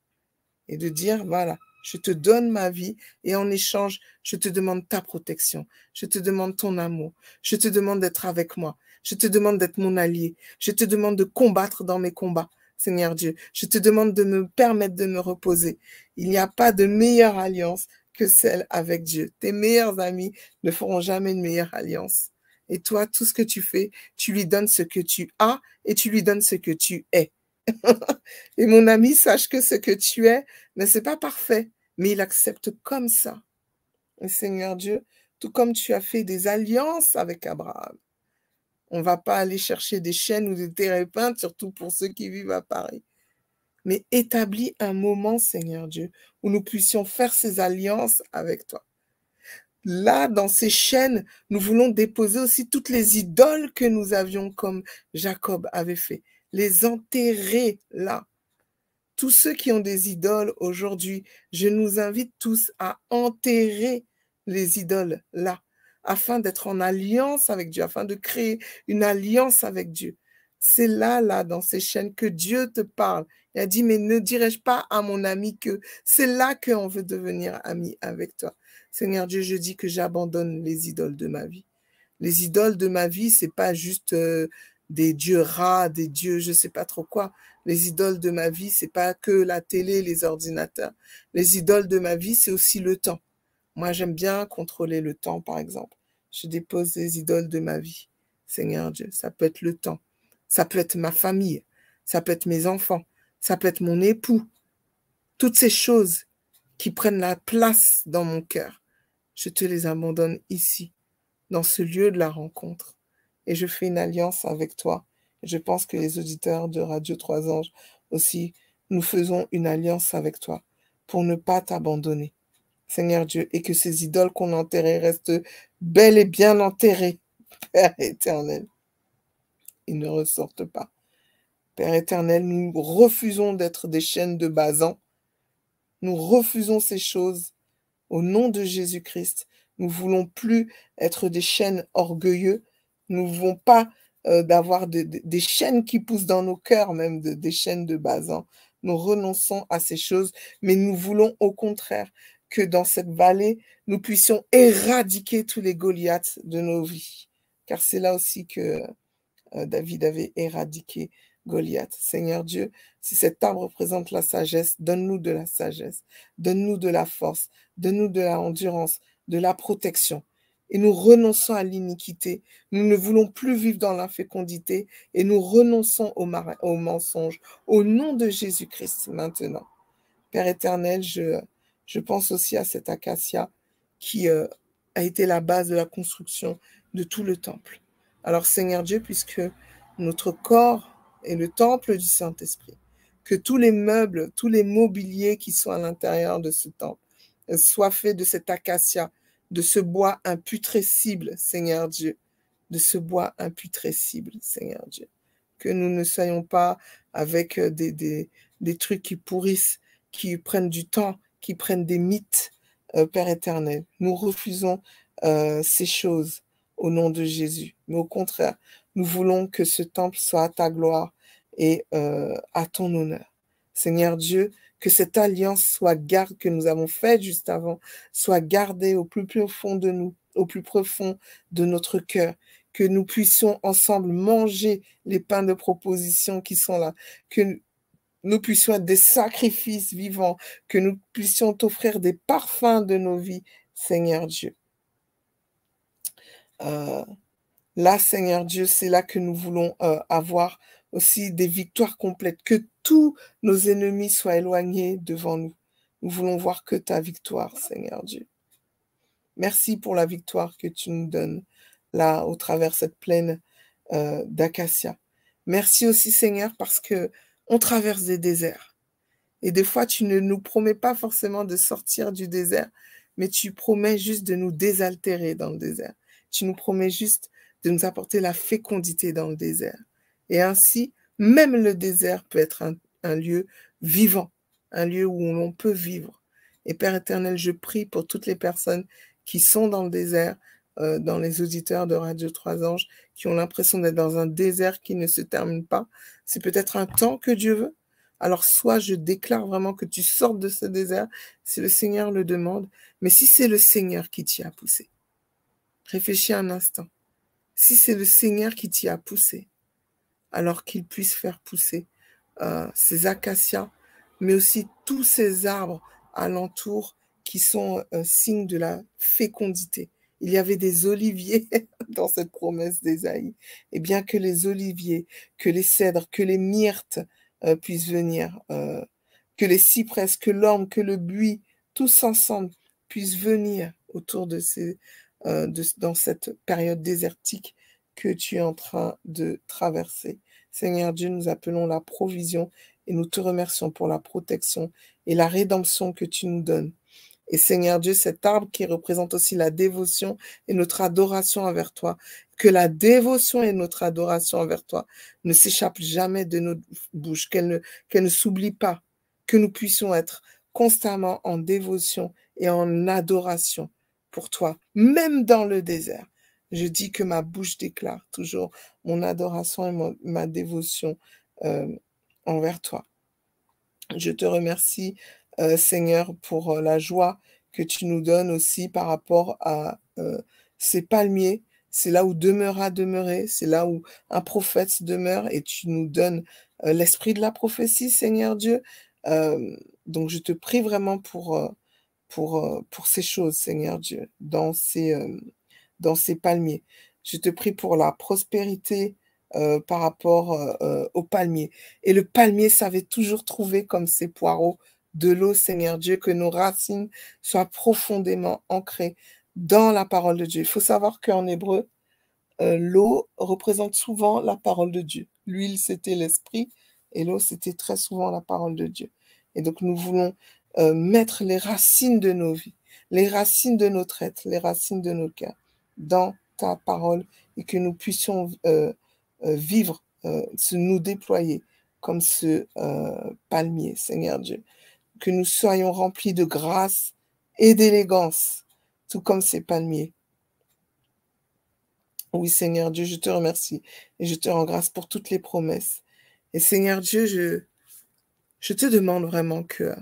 et de dire, voilà, je te donne ma vie et en échange, je te demande ta protection, je te demande ton amour, je te demande d'être avec moi, je te demande d'être mon allié, je te demande de combattre dans mes combats, Seigneur Dieu, je te demande de me permettre de me reposer. Il n'y a pas de meilleure alliance que celle avec Dieu. Tes meilleurs amis ne feront jamais une meilleure alliance. Et toi, tout ce que tu fais, tu lui donnes ce que tu as et tu lui donnes ce que tu es. Et mon ami, sache que ce que tu es, mais c'est pas parfait, mais il accepte comme ça. Et Seigneur Dieu, tout comme tu as fait des alliances avec Abraham, on ne va pas aller chercher des chênes ou des térépintes, surtout pour ceux qui vivent à Paris. Mais établis un moment, Seigneur Dieu, où nous puissions faire ces alliances avec toi. Là, dans ces chaînes, nous voulons déposer aussi toutes les idoles que nous avions, comme Jacob avait fait. Les enterrer là. Tous ceux qui ont des idoles aujourd'hui, je nous invite tous à enterrer les idoles là, afin d'être en alliance avec Dieu, afin de créer une alliance avec Dieu. C'est là, dans ces chaînes, que Dieu te parle. Il a dit, mais ne dirais-je pas à mon ami que c'est là qu'on veut devenir ami avec toi. Seigneur Dieu, je dis que j'abandonne les idoles de ma vie. Les idoles de ma vie, c'est pas juste des dieux rats, des dieux je sais pas trop quoi. Les idoles de ma vie, c'est pas que la télé, les ordinateurs. Les idoles de ma vie, c'est aussi le temps. Moi, j'aime bien contrôler le temps, par exemple. Je dépose les idoles de ma vie. Seigneur Dieu, ça peut être le temps. Ça peut être ma famille. Ça peut être mes enfants. Ça peut être mon époux. Toutes ces choses qui prennent la place dans mon cœur, je te les abandonne ici, dans ce lieu de la rencontre. Et je fais une alliance avec toi. Je pense que les auditeurs de Radio Trois Anges aussi, nous faisons une alliance avec toi pour ne pas t'abandonner, Seigneur Dieu, et que ces idoles qu'on a enterrées restent bel et bien enterrées, Père éternel. Ils ne ressortent pas. Père éternel, nous refusons d'être des chaînes de Bazan. Nous refusons ces choses au nom de Jésus-Christ. Nous ne voulons plus être des chênes orgueilleux. Nous ne voulons pas d'avoir des chênes qui poussent dans nos cœurs, même des chênes de Bazan. Nous renonçons à ces choses, mais nous voulons au contraire que dans cette vallée, nous puissions éradiquer tous les Goliaths de nos vies. Car c'est là aussi que David avait éradiqué Goliath. Seigneur Dieu, si cet arbre représente la sagesse, donne-nous de la sagesse, donne-nous de la force, donne-nous de la endurance, de la protection. Et nous renonçons à l'iniquité. Nous ne voulons plus vivre dans l'infécondité et nous renonçons au mensonge. Au nom de Jésus-Christ maintenant. Père éternel, je pense aussi à cet acacia qui a été la base de la construction de tout le temple. Alors Seigneur Dieu, puisque notre corps est le temple du Saint-Esprit, que tous les meubles, tous les mobiliers qui sont à l'intérieur de ce temple soient faits de cet acacia, de ce bois imputrescible, Seigneur Dieu, de ce bois imputrescible, Seigneur Dieu. Que nous ne soyons pas avec des trucs qui pourrissent, qui prennent du temps, qui prennent des mythes, Père éternel. Nous refusons ces choses au nom de Jésus. Mais au contraire, nous voulons que ce temple soit à ta gloire et à ton honneur. Seigneur Dieu, que cette alliance soit gardée, que nous avons faite juste avant, soit gardée au plus profond de nous, au plus profond de notre cœur, que nous puissions ensemble manger les pains de proposition qui sont là, que nous puissions être des sacrifices vivants, que nous puissions t'offrir des parfums de nos vies, Seigneur Dieu. Là, Seigneur Dieu, c'est là que nous voulons avoir aussi des victoires complètes, que tous nos ennemis soient éloignés devant nous. Nous voulons voir que ta victoire, Seigneur Dieu. Merci pour la victoire que tu nous donnes là, au travers de cette plaine d'acacia. Merci aussi, Seigneur, parce que On traverse des déserts. Et des fois, tu ne nous promets pas forcément de sortir du désert, mais tu promets juste de nous désaltérer dans le désert. Tu nous promets juste de nous apporter la fécondité dans le désert. Et ainsi, même le désert peut être un lieu vivant, un lieu où l'on peut vivre. Et Père éternel, je prie pour toutes les personnes qui sont dans le désert, dans les auditeurs de Radio 3 Anges, qui ont l'impression d'être dans un désert qui ne se termine pas. C'est peut-être un temps que Dieu veut. Alors, soit je déclare vraiment que tu sortes de ce désert, si le Seigneur le demande, mais si c'est le Seigneur qui t'y a poussé, réfléchis un instant. Si c'est le Seigneur qui t'y a poussé, alors qu'il puisse faire pousser ces acacias, mais aussi tous ces arbres alentours qui sont signes de la fécondité. Il y avait des oliviers dans cette promesse d'Ésaïe. Et bien que les oliviers, que les cèdres, que les myrtes puissent venir, que les cyprès, que l'orme, que le buis, tous ensemble puissent venir autour de dans cette période désertique que tu es en train de traverser. Seigneur Dieu, nous appelons la provision et nous te remercions pour la protection et la rédemption que tu nous donnes. Et Seigneur Dieu, cet arbre qui représente aussi la dévotion et notre adoration envers toi, que la dévotion et notre adoration envers toi ne s'échappent jamais de notre bouche, qu'elle ne s'oublie pas, que nous puissions être constamment en dévotion et en adoration pour toi, même dans le désert. Je dis que ma bouche déclare toujours mon adoration et ma dévotion envers toi. Je te remercie, Seigneur, pour la joie que tu nous donnes aussi par rapport à ces palmiers. C'est là où demeure à demeurer, c'est là où un prophète demeure et tu nous donnes l'esprit de la prophétie, Seigneur Dieu. Donc je te prie vraiment pour ces choses, Seigneur Dieu, dans ces palmiers. Je te prie pour la prospérité par rapport au palmier. Et le palmier savait toujours trouver comme ses poireaux de l'eau, Seigneur Dieu, que nos racines soient profondément ancrées dans la parole de Dieu. Il faut savoir qu'en hébreu, l'eau représente souvent la parole de Dieu. L'huile, c'était l'esprit, et l'eau, c'était très souvent la parole de Dieu. Et donc, nous voulons mettre les racines de nos vies, les racines de notre être, les racines de nos cœurs dans ta parole et que nous puissions vivre, nous déployer comme ce palmier, Seigneur Dieu. Que nous soyons remplis de grâce et d'élégance, tout comme ces palmiers. Oui, Seigneur Dieu, je te remercie et je te rends grâce pour toutes les promesses. Et Seigneur Dieu, je te demande vraiment que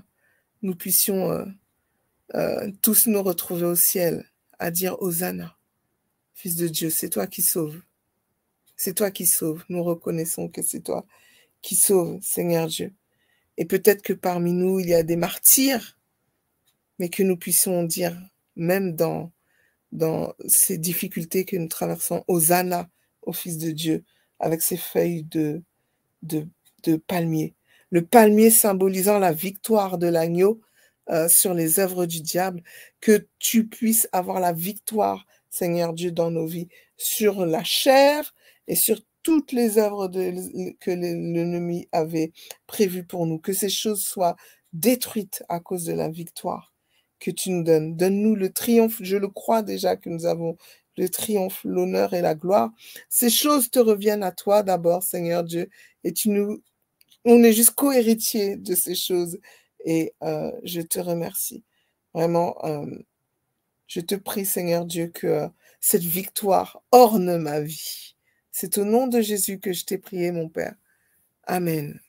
nous puissions tous nous retrouver au ciel à dire Hosanna, Fils de Dieu, c'est toi qui sauves. C'est toi qui sauves. Nous reconnaissons que c'est toi qui sauves, Seigneur Dieu. Et peut-être que parmi nous, il y a des martyrs, mais que nous puissions dire, même dans ces difficultés que nous traversons, Hosanna au Fils de Dieu, avec ses feuilles de palmier. Le palmier symbolisant la victoire de l'agneau sur les œuvres du diable, que tu puisses avoir la victoire, Seigneur Dieu, dans nos vies, sur la chair et sur toutes les œuvres que l'ennemi avait prévues pour nous, que ces choses soient détruites à cause de la victoire que tu nous donnes. Donne-nous le triomphe, je le crois déjà que nous avons le triomphe, l'honneur et la gloire. Ces choses te reviennent à toi d'abord, Seigneur Dieu, et on est juste co-héritiers de ces choses. Et je te remercie. Vraiment, je te prie, Seigneur Dieu, que cette victoire orne ma vie. C'est au nom de Jésus que je t'ai prié, mon Père. Amen.